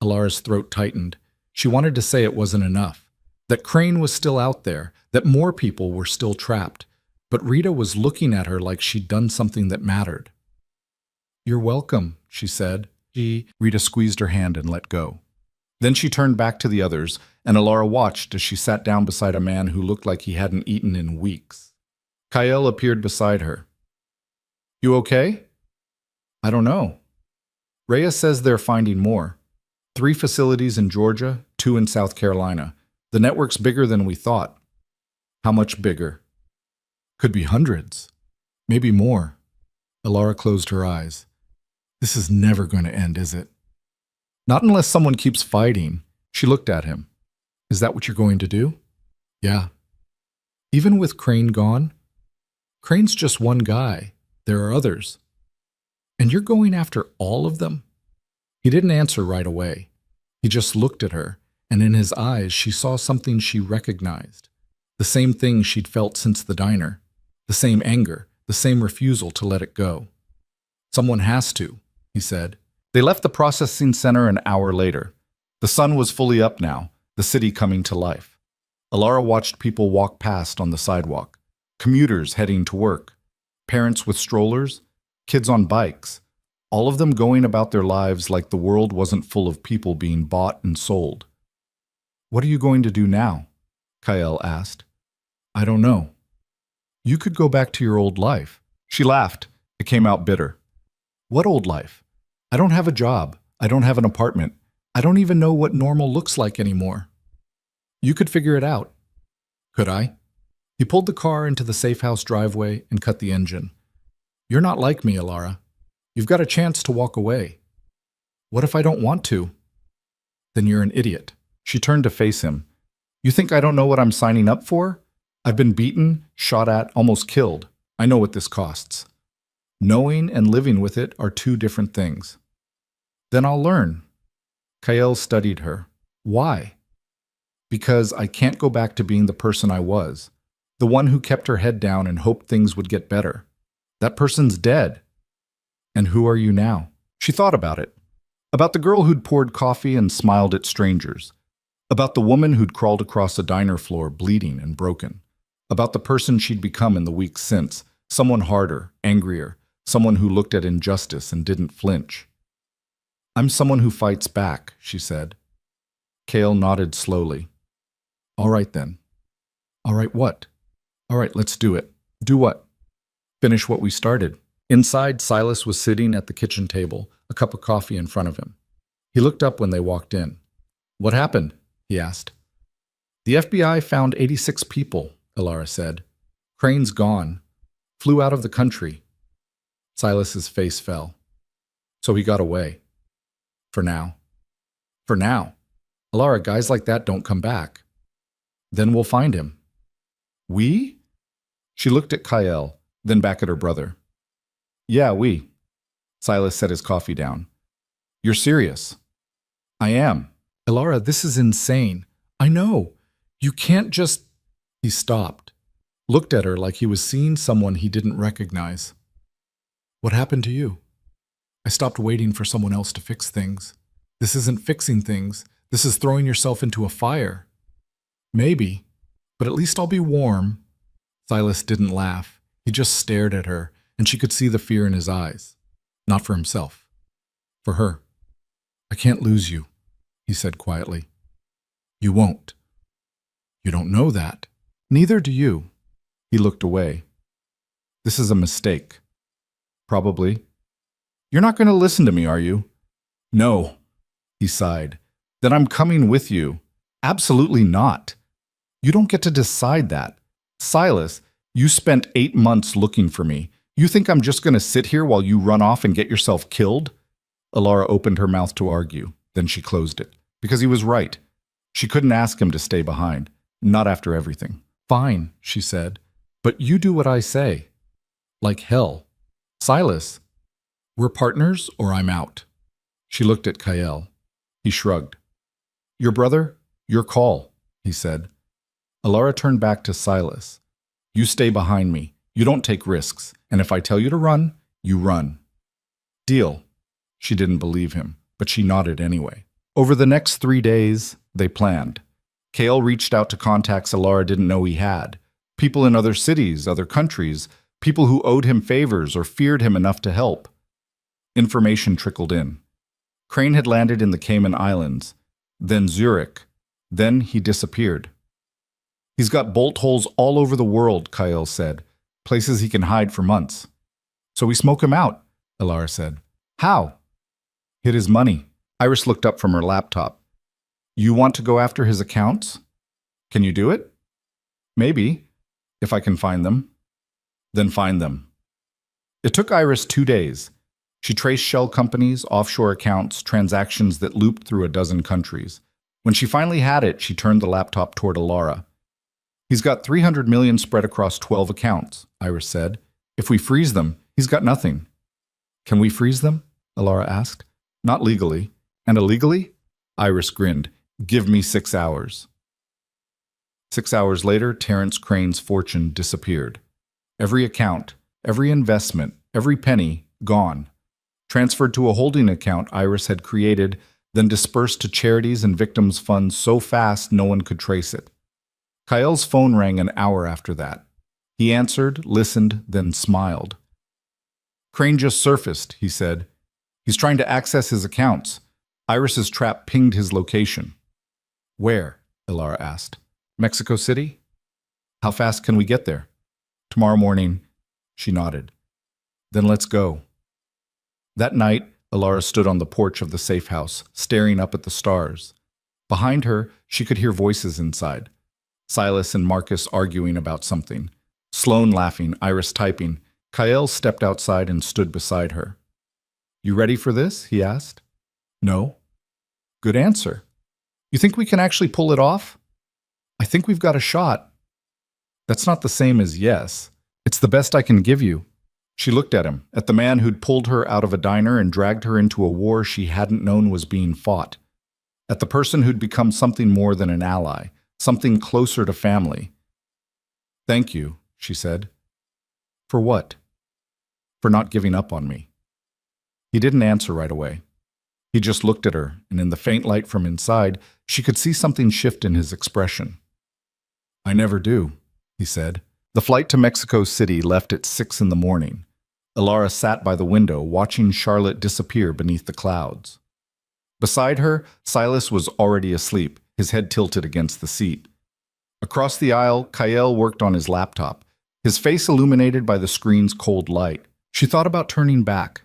Alara's throat tightened. She wanted to say it wasn't enough, that Crane was still out there, that more people were still trapped, but Rita was looking at her like she'd done something that mattered. You're welcome, she said. Rita squeezed her hand and let go. Then she turned back to the others, and Alara watched as she sat down beside a man who looked like he hadn't eaten in weeks. Kyle appeared beside her. You okay? I don't know. Reyes says they're finding more. 3 facilities in Georgia, 2 in South Carolina. The network's bigger than we thought. How much bigger? Could be hundreds. Maybe more. Alara closed her eyes. This is never going to end, is it? Not unless someone keeps fighting. She looked at him. Is that what you're going to do? Yeah. Even with Crane gone? Crane's just one guy. There are others. And you're going after all of them? He didn't answer right away. He just looked at her, and in his eyes she saw something she recognized. The same thing she'd felt since the diner. The same anger, the same refusal to let it go. Someone has to, he said. They left the processing center an hour later. The sun was fully up now, the city coming to life. Alara watched people walk past on the sidewalk. Commuters heading to work. Parents with strollers. Kids on bikes. All of them going about their lives like the world wasn't full of people being bought and sold. What are you going to do now? Kyle asked. I don't know. You could go back to your old life. She laughed. It came out bitter. What old life? I don't have a job. I don't have an apartment. I don't even know what normal looks like anymore. You could figure it out. Could I? He pulled the car into the safe house driveway and cut the engine. You're not like me, Alara. You've got a chance to walk away. What if I don't want to? Then you're an idiot. She turned to face him. You think I don't know what I'm signing up for? I've been beaten, shot at, almost killed. I know what this costs. Knowing and living with it are 2 different things. Then I'll learn. Kyle studied her. Why? Because I can't go back to being the person I was, the one who kept her head down and hoped things would get better. That person's dead. And who are you now? She thought about it. About the girl who'd poured coffee and smiled at strangers. About the woman who'd crawled across a diner floor bleeding and broken. About the person she'd become in the weeks since, someone harder, angrier, someone who looked at injustice and didn't flinch. I'm someone who fights back, she said. Cale nodded slowly. All right then. All right what? All right, let's do it. Do what? Finish what we started. Inside, Silas was sitting at the kitchen table, a cup of coffee in front of him. He looked up when they walked in. What happened? He asked. The FBI found 86 people, Alara said. Crane's gone. Flew out of the country. Silas's face fell. So he got away. For now. For now. Alara, guys like that don't come back. Then we'll find him. We? She looked at Kyle, then back at her brother. Yeah, we. Silas set his coffee down. You're serious? I am. Alara, this is insane. I know. You can't just... He stopped, looked at her like he was seeing someone he didn't recognize. What happened to you? I stopped waiting for someone else to fix things. This isn't fixing things. This is throwing yourself into a fire. Maybe, but at least I'll be warm. Silas didn't laugh. He just stared at her, and she could see the fear in his eyes. Not for himself. For her. I can't lose you, he said quietly. You won't. You don't know that. Neither do you. He looked away. This is a mistake. Probably. You're not going to listen to me, are you? No, he sighed. Then I'm coming with you. Absolutely not. You don't get to decide that. Silas, you spent 8 months looking for me. You think I'm just going to sit here while you run off and get yourself killed? Alara opened her mouth to argue. Then she closed it. Because he was right. She couldn't ask him to stay behind, not after everything. Fine, she said, but you do what I say. Like hell. Silas, we're partners or I'm out. She looked at Kyle. He shrugged. Your brother? Your call, he said. Alara turned back to Silas. You stay behind me. You don't take risks. And if I tell you to run, you run. Deal. She didn't believe him, but she nodded anyway. Over the next 3 days, they planned. Kale reached out to contacts Alara didn't know he had. People in other cities, other countries, people who owed him favors or feared him enough to help. Information trickled in. Crane had landed in the Cayman Islands, then Zurich, then he disappeared. He's got bolt holes all over the world, Kyle said, places he can hide for months. So we smoke him out, Alara said. How? Hid his money. Iris looked up from her laptop. You want to go after his accounts? Can you do it? Maybe, if I can find them. Then find them. It took Iris 2 days. She traced shell companies, offshore accounts, transactions that looped through a dozen countries. When she finally had it, she turned the laptop toward Alara. He's got 300 million spread across 12 accounts, Iris said. If we freeze them, he's got nothing. Can we freeze them? Alara asked. Not legally. And illegally? Iris grinned. Give me 6 hours. 6 hours later, Terrence Crane's fortune disappeared. Every account, every investment, every penny, gone. Transferred to a holding account Iris had created, then dispersed to charities and victims' funds so fast no one could trace it. Kyle's phone rang an hour after that. He answered, listened, then smiled. Crane just surfaced, he said. He's trying to access his accounts. Iris's trap pinged his location. Where? Alara asked. Mexico City? How fast can we get there? Tomorrow morning. She nodded. Then let's go. That night, Alara stood on the porch of the safe house, staring up at the stars. Behind her, she could hear voices inside. Silas and Marcus arguing about something. Sloane laughing, Iris typing. Kyle stepped outside and stood beside her. You ready for this? He asked. No. Good answer. You think we can actually pull it off? I think we've got a shot. That's not the same as yes. It's the best I can give you. She looked at him, at the man who'd pulled her out of a diner and dragged her into a war she hadn't known was being fought. At the person who'd become something more than an ally, something closer to family. Thank you, she said. For what? For not giving up on me. He didn't answer right away. He just looked at her, and in the faint light from inside, she could see something shift in his expression. I never do, he said. The flight to Mexico City left at 6 in the morning. Alara sat by the window, watching Charlotte disappear beneath the clouds. Beside her, Silas was already asleep, his head tilted against the seat. Across the aisle, Kyle worked on his laptop, his face illuminated by the screen's cold light. She thought about turning back,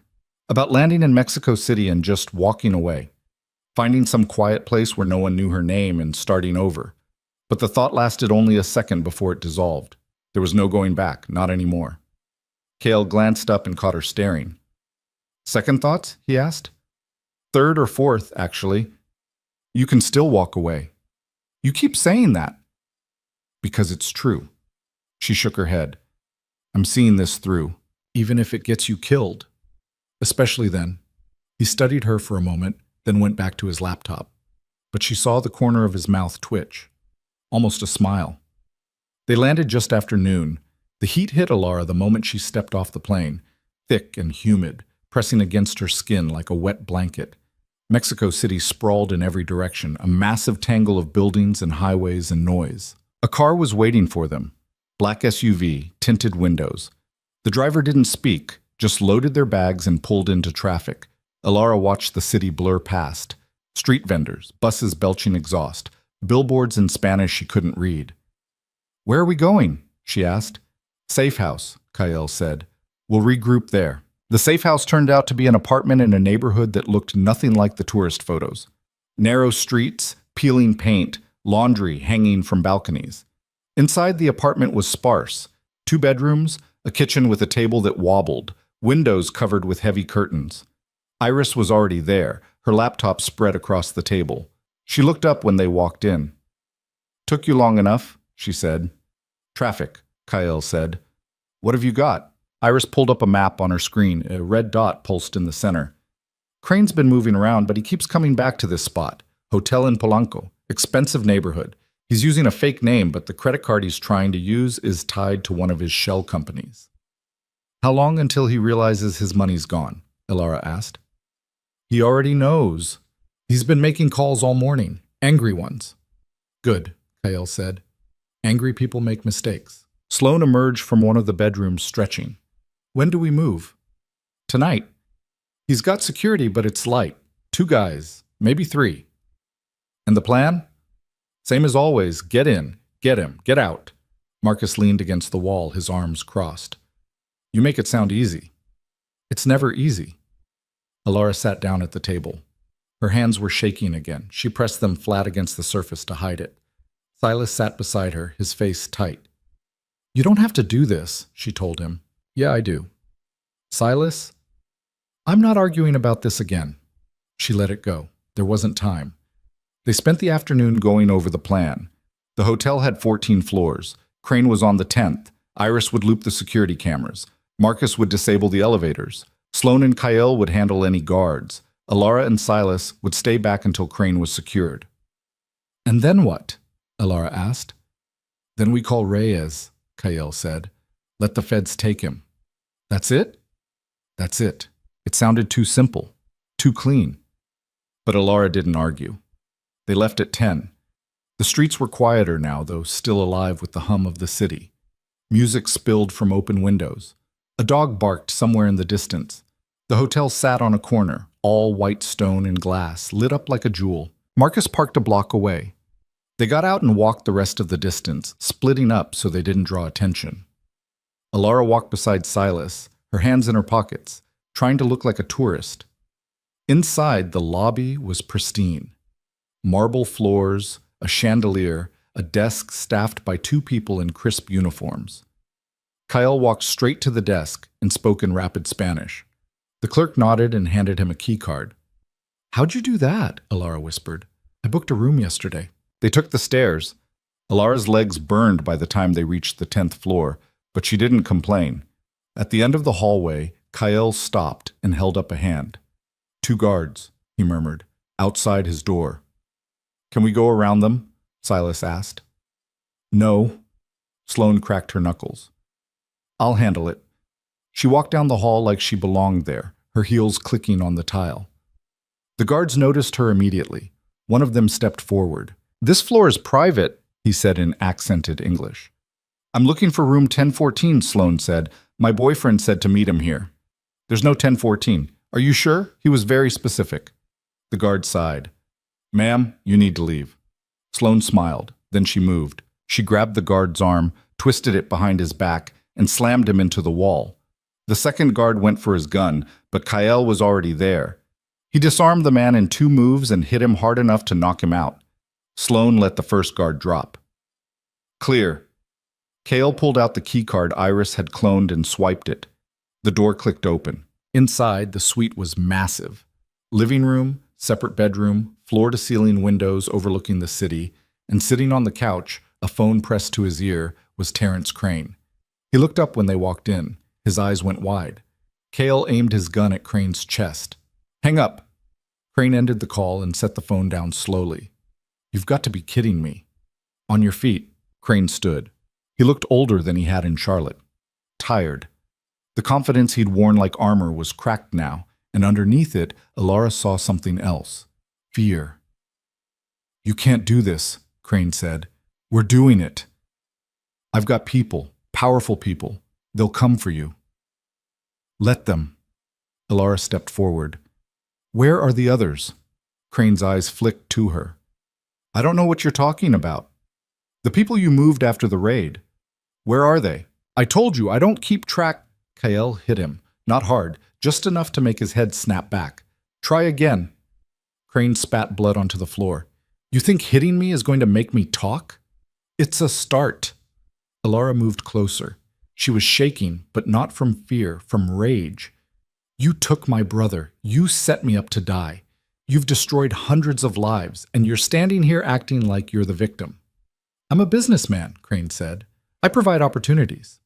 about landing in Mexico City and just walking away, finding some quiet place where no one knew her name and starting over. But the thought lasted only a second before it dissolved. There was no going back, not anymore. Kale glanced up and caught her staring. Second thoughts? He asked. Third or fourth, actually. You can still walk away. You keep saying that. Because it's true. She shook her head. I'm seeing this through, even if it gets you killed. Especially then. He studied her for a moment, then went back to his laptop. But she saw the corner of his mouth twitch. Almost a smile. They landed just after noon. The heat hit Alara the moment she stepped off the plane, thick and humid, pressing against her skin like a wet blanket. Mexico City sprawled in every direction, a massive tangle of buildings and highways and noise. A car was waiting for them. Black SUV, tinted windows. The driver didn't speak, just loaded their bags and pulled into traffic. Alara watched the city blur past. Street vendors, buses belching exhaust, billboards in Spanish she couldn't read. Where are we going? She asked. Safe house, Kyle said. We'll regroup there. The safe house turned out to be an apartment in a neighborhood that looked nothing like the tourist photos. Narrow streets, peeling paint, laundry hanging from balconies. Inside, the apartment was sparse. 2 bedrooms, a kitchen with a table that wobbled, windows covered with heavy curtains. Iris was already there, her laptop spread across the table. She looked up when they walked in. Took you long enough, she said. Traffic, Kyle said. What have you got? Iris pulled up a map on her screen, a red dot pulsed in the center. Crane's been moving around, but he keeps coming back to this spot. Hotel in Polanco. Expensive neighborhood. He's using a fake name, but the credit card he's trying to use is tied to one of his shell companies. How long until he realizes his money's gone? Elara asked. He already knows. He's been making calls all morning. Angry ones. Good, Kyle said. Angry people make mistakes. Sloane emerged from one of the bedrooms stretching. When do we move? Tonight. He's got security, but it's light. 2 guys, maybe 3. And the plan? Same as always, get in, get him, get out. Marcus leaned against the wall, his arms crossed. You make it sound easy. It's never easy. Elara sat down at the table. Her hands were shaking again. She pressed them flat against the surface to hide it. Silas sat beside her, his face tight. You don't have to do this, she told him. Yeah, I do. Silas? I'm not arguing about this again. She let it go. There wasn't time. They spent the afternoon going over the plan. The hotel had 14 floors. Crane was on the 10th. Iris would loop the security cameras. Marcus would disable the elevators. Sloane and Kyle would handle any guards. Elara and Silas would stay back until Crane was secured. And then what? Elara asked. Then we call Reyes, Kyle said. Let the feds take him. That's it? That's it. It sounded too simple, too clean. But Elara didn't argue. They left at 10. The streets were quieter now, though still alive with the hum of the city. Music spilled from open windows. A dog barked somewhere in the distance. The hotel sat on a corner, all white stone and glass, lit up like a jewel. Marcus parked a block away. They got out and walked the rest of the distance, splitting up so they didn't draw attention. Elara walked beside Silas, her hands in her pockets, trying to look like a tourist. Inside, the lobby was pristine. Marble floors, a chandelier, a desk staffed by 2 people in crisp uniforms. Kyle walked straight to the desk and spoke in rapid Spanish. The clerk nodded and handed him a key card. How'd you do that? Elara whispered. I booked a room yesterday. They took the stairs. Elara's legs burned by the time they reached the 10th floor, but she didn't complain. At the end of the hallway, Kyle stopped and held up a hand. 2 guards, he murmured, outside his door. Can we go around them? Silas asked. No. Sloane cracked her knuckles. I'll handle it. She walked down the hall like she belonged there, her heels clicking on the tile. The guards noticed her immediately. One of them stepped forward. This floor is private, he said in accented English. I'm looking for room 1014, Sloane said. My boyfriend said to meet him here. There's no 1014. Are you sure? He was very specific. The guard sighed. Ma'am, you need to leave. Sloane smiled. Then she moved. She grabbed the guard's arm, twisted it behind his back, and slammed him into the wall. The second guard went for his gun, but Kyle was already there. He disarmed the man in 2 moves and hit him hard enough to knock him out. Sloane let the first guard drop. Clear. Kale pulled out the keycard Iris had cloned and swiped it. The door clicked open. Inside, the suite was massive. Living room, separate bedroom, floor-to-ceiling windows overlooking the city, and sitting on the couch, a phone pressed to his ear, was Terrence Crane. He looked up when they walked in. His eyes went wide. Kale aimed his gun at Crane's chest. Hang up. Crane ended the call and set the phone down slowly. You've got to be kidding me. On your feet, Crane stood. He looked older than he had in Charlotte. Tired. The confidence he'd worn like armor was cracked now, and underneath it, Elara saw something else. Fear. You can't do this, Crane said. We're doing it. I've got people, powerful people. They'll come for you. Let them. Elara stepped forward. Where are the others? Crane's eyes flicked to her. I don't know what you're talking about. The people you moved after the raid. Where are they? I told you, I don't keep track. Kyle hit him. Not hard, just enough to make his head snap back. Try again. Crane spat blood onto the floor. You think hitting me is going to make me talk? It's a start. Elara moved closer. She was shaking, but not from fear, from rage. You took my brother. You set me up to die. You've destroyed hundreds of lives, and you're standing here acting like you're the victim. I'm a businessman, Crane said. I provide opportunities.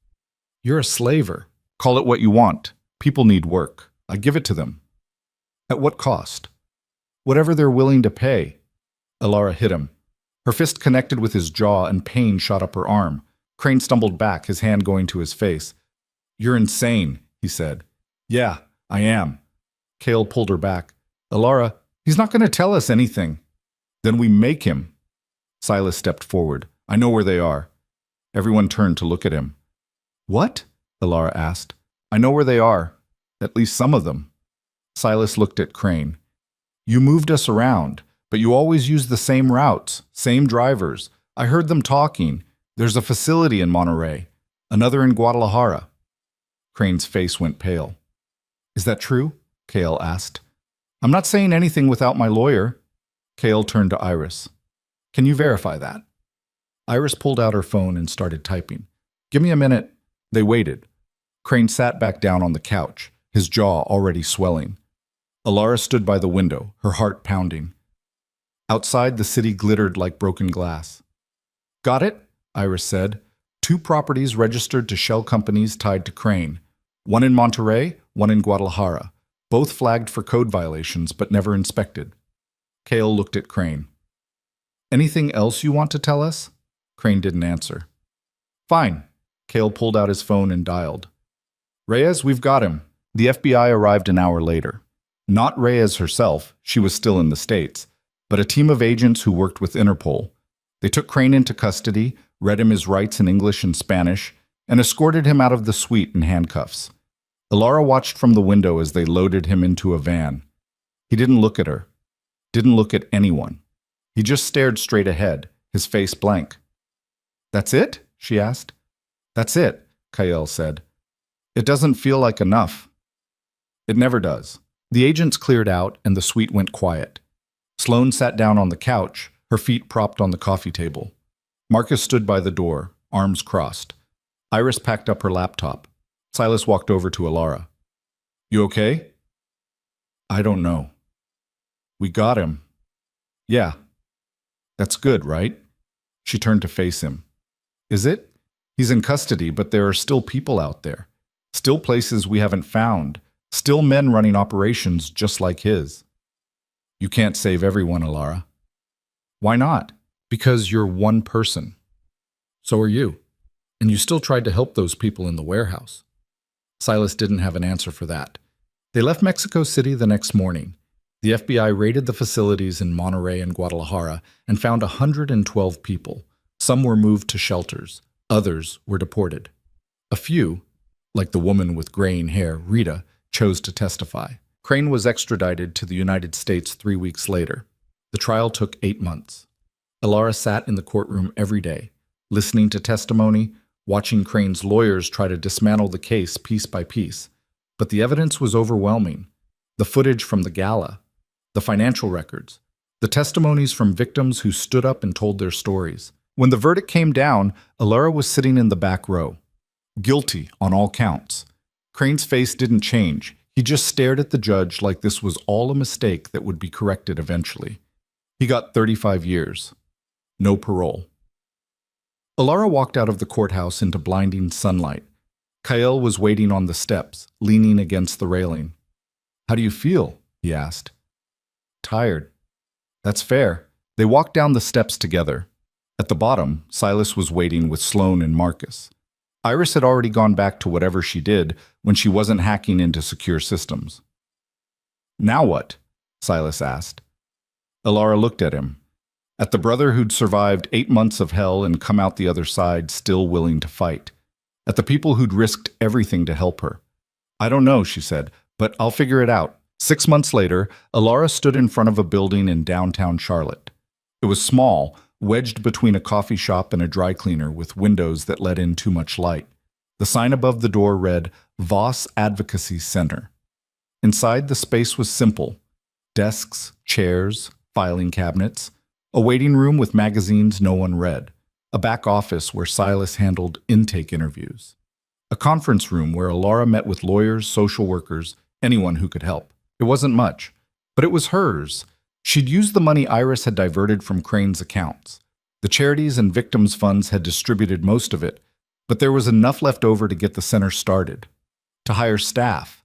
You're a slaver. Call it what you want. People need work. I give it to them. At what cost? Whatever they're willing to pay. Alara hit him. Her fist connected with his jaw and pain shot up her arm. Crane stumbled back, his hand going to his face. You're insane, he said. Yeah, I am. Cale pulled her back. Alara, he's not going to tell us anything. Then we make him. Silas stepped forward. I know where they are. Everyone turned to look at him. What? Alara asked. I know where they are. At least some of them. Silas looked at Crane. You moved us around, but you always use the same routes, same drivers. I heard them talking. There's a facility in Monterey, another in Guadalajara. Crane's face went pale. Is that true? Cale asked. I'm not saying anything without my lawyer. Cale turned to Iris. Can you verify that? Iris pulled out her phone and started typing. Give me a minute. They waited. Crane sat back down on the couch, his jaw already swelling. Alara stood by the window, her heart pounding. Outside, the city glittered like broken glass. Got it? Iris said. 2 properties registered to shell companies tied to Crane. One in Monterey, one in Guadalajara. Both flagged for code violations, but never inspected. Cale looked at Crane. Anything else you want to tell us? Crane didn't answer. Fine. Cale pulled out his phone and dialed. Reyes, we've got him. The FBI arrived an hour later. Not Reyes herself, she was still in the States, but a team of agents who worked with Interpol. They took Crane into custody, read him his rights in English and Spanish, and escorted him out of the suite in handcuffs. Alara watched from the window as they loaded him into a van. He didn't look at her, didn't look at anyone. He just stared straight ahead, his face blank. That's it? She asked. That's it, Cale said. It doesn't feel like enough. It never does. The agents cleared out and the suite went quiet. Sloane sat down on the couch, her feet propped on the coffee table. Marcus stood by the door, arms crossed. Iris packed up her laptop. Silas walked over to Alara. You okay? I don't know. We got him. Yeah. That's good, right? She turned to face him. Is it? He's in custody, but there are still people out there. Still places we haven't found. Still men running operations just like his. You can't save everyone, Alara. Why not? Because you're one person. So are you. And you still tried to help those people in the warehouse. Silas didn't have an answer for that. They left Mexico City the next morning. The FBI raided the facilities in Monterey and Guadalajara and found 112 people. Some were moved to shelters. Others were deported. A few, like the woman with graying hair, Rita, chose to testify. Crane was extradited to the United States 3 weeks later. The trial took 8 months. Alara sat in the courtroom every day, listening to testimony, watching Crane's lawyers try to dismantle the case piece by piece. But the evidence was overwhelming. The footage from the gala, the financial records, the testimonies from victims who stood up and told their stories. When the verdict came down, Alara was sitting in the back row. Guilty on all counts. Crane's face didn't change. He just stared at the judge like this was all a mistake that would be corrected eventually. He got 35 years. No parole. Alara walked out of the courthouse into blinding sunlight. Cale was waiting on the steps, leaning against the railing. How do you feel? He asked. Tired. That's fair. They walked down the steps together. At the bottom, Silas was waiting with Sloane and Marcus. Iris had already gone back to whatever she did when she wasn't hacking into secure systems. Now what? Silas asked. Alara looked at him. At the brother who'd survived 8 months of hell and come out the other side still willing to fight. At the people who'd risked everything to help her. I don't know, she said, but I'll figure it out. 6 months later, Alara stood in front of a building in downtown Charlotte. It was small, wedged between a coffee shop and a dry cleaner with windows that let in too much light. The sign above the door read, Voss Advocacy Center. Inside, the space was simple. Desks, chairs, filing cabinets, a waiting room with magazines no one read, a back office where Silas handled intake interviews, a conference room where Alara met with lawyers, social workers, anyone who could help. It wasn't much, but it was hers. She'd used the money Iris had diverted from Crane's accounts. The charities and victims' funds had distributed most of it, but there was enough left over to get the center started, to hire staff,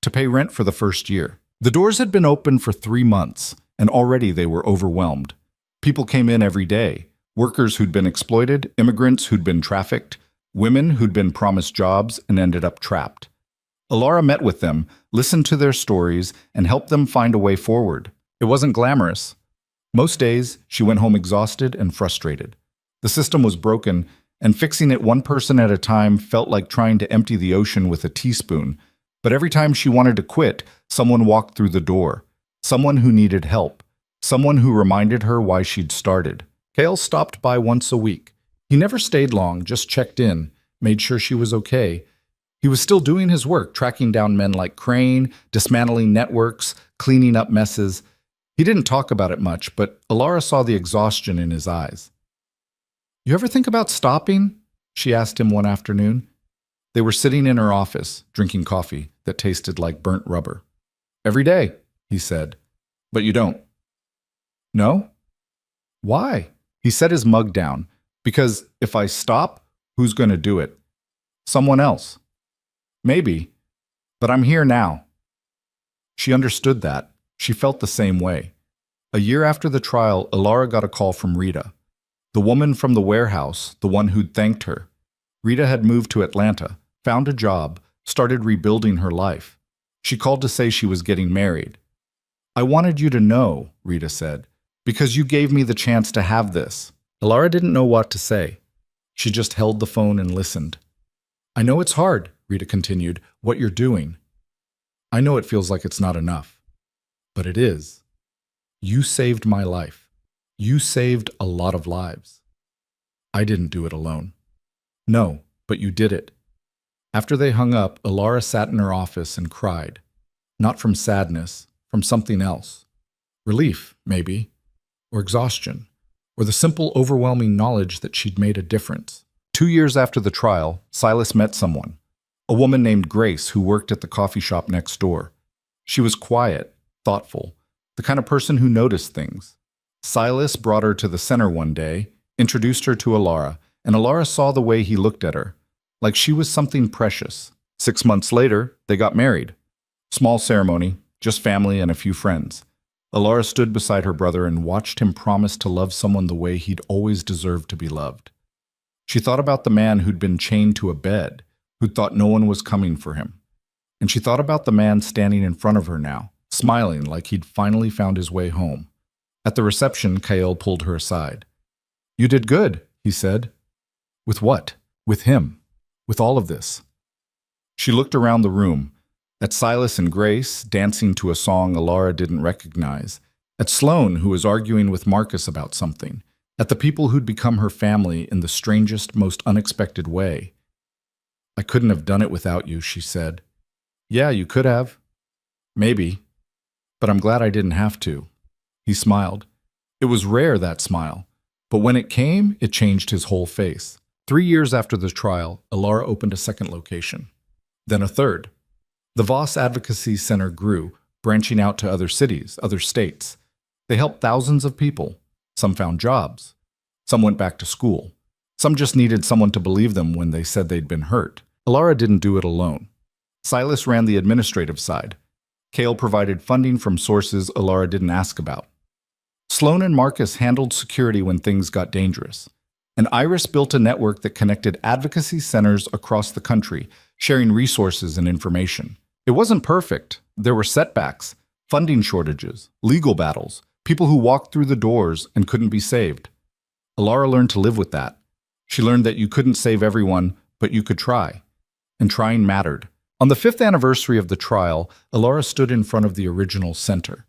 to pay rent for the first year. The doors had been open for 3 months, and already they were overwhelmed. People came in every day, workers who'd been exploited, immigrants who'd been trafficked, women who'd been promised jobs and ended up trapped. Alara met with them, listened to their stories, and helped them find a way forward. It wasn't glamorous. Most days, she went home exhausted and frustrated. The system was broken, and fixing it one person at a time felt like trying to empty the ocean with a teaspoon. But every time she wanted to quit, someone walked through the door. Someone who needed help. Someone who reminded her why she'd started. Kale stopped by once a week. He never stayed long, just checked in, made sure she was okay. He was still doing his work, tracking down men like Crane, dismantling networks, cleaning up messes. He didn't talk about it much, but Alara saw the exhaustion in his eyes. "You ever think about stopping?" she asked him one afternoon. They were sitting in her office, drinking coffee that tasted like burnt rubber. "Every day," he said. "But you don't." "No?" "Why?" He set his mug down. "Because if I stop, who's going to do it? Someone else. Maybe. But I'm here now." She understood that. She felt the same way. A year after the trial, Alara got a call from Rita, the woman from the warehouse, the one who'd thanked her. Rita had moved to Atlanta, found a job, started rebuilding her life. She called to say she was getting married. "I wanted you to know," Rita said, "because you gave me the chance to have this." Alara didn't know what to say. She just held the phone and listened. "I know it's hard," Rita continued, "what you're doing. I know it feels like it's not enough. But it is. You saved my life. You saved a lot of lives. I didn't do it alone." "No, but you did it." After they hung up, Alara sat in her office and cried. Not from sadness, from something else. Relief, maybe. Or exhaustion. Or the simple, overwhelming knowledge that she'd made a difference. 2 years after the trial, Silas met someone. A woman named Grace who worked at the coffee shop next door. She was quiet, thoughtful, the kind of person who noticed things. Silas brought her to the center one day, introduced her to Alara, and Alara saw the way he looked at her, like she was something precious. 6 months later, they got married. Small ceremony, just family and a few friends. Alara stood beside her brother and watched him promise to love someone the way he'd always deserved to be loved. She thought about the man who'd been chained to a bed, who'd thought no one was coming for him. And she thought about the man standing in front of her now, smiling like he'd finally found his way home. At the reception, Kael pulled her aside. "You did good," he said. "With what?" "With him. With all of this." She looked around the room, at Silas and Grace, dancing to a song Alara didn't recognize, at Sloane, who was arguing with Marcus about something, at the people who'd become her family in the strangest, most unexpected way. "I couldn't have done it without you," she said. "Yeah, you could have. Maybe. But I'm glad I didn't have to." He smiled. It was rare, that smile. But when it came, it changed his whole face. 3 years after the trial, Alara opened a second location. Then a third. The Voss Advocacy Center grew, branching out to other cities, other states. They helped thousands of people. Some found jobs. Some went back to school. Some just needed someone to believe them when they said they'd been hurt. Alara didn't do it alone. Silas ran the administrative side. Kael provided funding from sources Alara didn't ask about. Sloane and Marcus handled security when things got dangerous. And Iris built a network that connected advocacy centers across the country, sharing resources and information. It wasn't perfect. There were setbacks, funding shortages, legal battles, people who walked through the doors and couldn't be saved. Alara learned to live with that. She learned that you couldn't save everyone, but you could try. And trying mattered. On the 5th anniversary of the trial, Alara stood in front of the original center.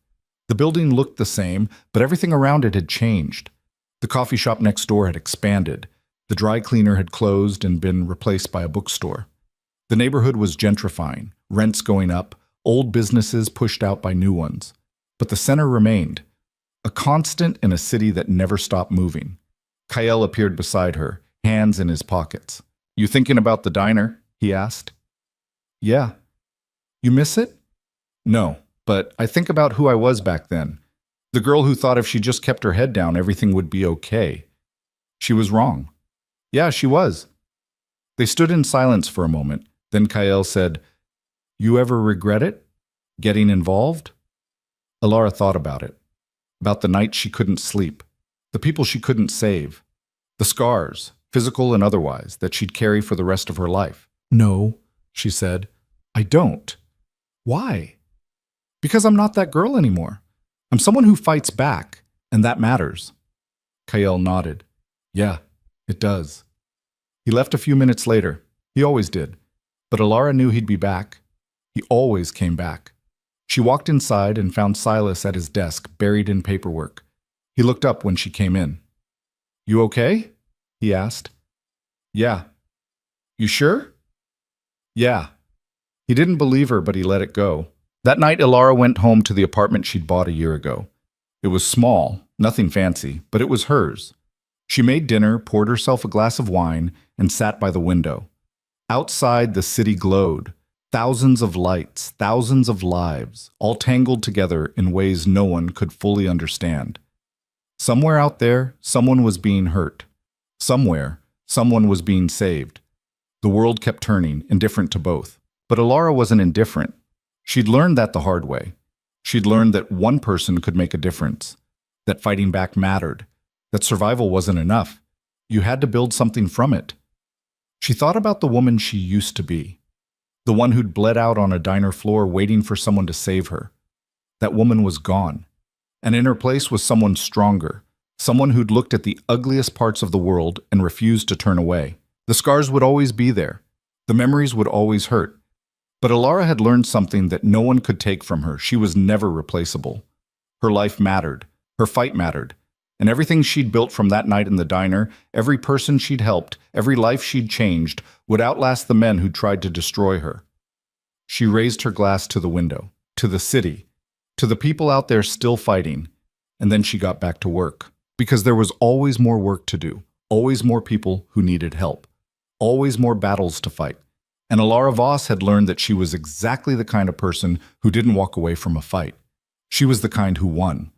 The building looked the same, but everything around it had changed. The coffee shop next door had expanded. The dry cleaner had closed and been replaced by a bookstore. The neighborhood was gentrifying, rents going up, old businesses pushed out by new ones. But the center remained, a constant in a city that never stopped moving. Kael appeared beside her, hands in his pockets. "You thinking about the diner?" he asked. "Yeah." "You miss it?" "No, but I think about who I was back then. The girl who thought if she just kept her head down, everything would be okay. She was wrong. Yeah, she was. They stood in silence for a moment. Then Kael said, "You ever regret it? Getting involved?" Alara thought about it. About the night she couldn't sleep. The people she couldn't save. The scars, physical and otherwise, that she'd carry for the rest of her life. No, she said. I don't. Why? Because I'm not that girl anymore. I'm someone who fights back, and that matters. Kael nodded. Yeah, it does. He left a few minutes later. He always did. But Alara knew he'd be back. He always came back. She walked inside and found Silas at his desk, buried in paperwork. He looked up when she came in. You okay? He asked. Yeah. You sure? Yeah. He didn't believe her, but he let it go. That night, Alara went home to the apartment she'd bought a year ago. It was small, nothing fancy, but it was hers. She made dinner, poured herself a glass of wine, and sat by the window. Outside, the city glowed. Thousands of lights, thousands of lives, all tangled together in ways no one could fully understand. Somewhere out there, someone was being hurt. Somewhere, someone was being saved. The world kept turning, indifferent to both. But Alara wasn't indifferent. She'd learned that the hard way. She'd learned that one person could make a difference, that fighting back mattered, that survival wasn't enough. You had to build something from it. She thought about the woman she used to be. The one who'd bled out on a diner floor waiting for someone to save her. That woman was gone. And in her place was someone stronger, someone who'd looked at the ugliest parts of the world and refused to turn away. The scars would always be there. The memories would always hurt. But Alara had learned something that no one could take from her. She was never replaceable. Her life mattered. Her fight mattered. And everything she'd built from that night in the diner, every person she'd helped, every life she'd changed, would outlast the men who tried to destroy her. She raised her glass to the window, to the city, to the people out there still fighting, and then she got back to work. Because there was always more work to do, always more people who needed help, always more battles to fight. And Alara Voss had learned that she was exactly the kind of person who didn't walk away from a fight. She was the kind who won.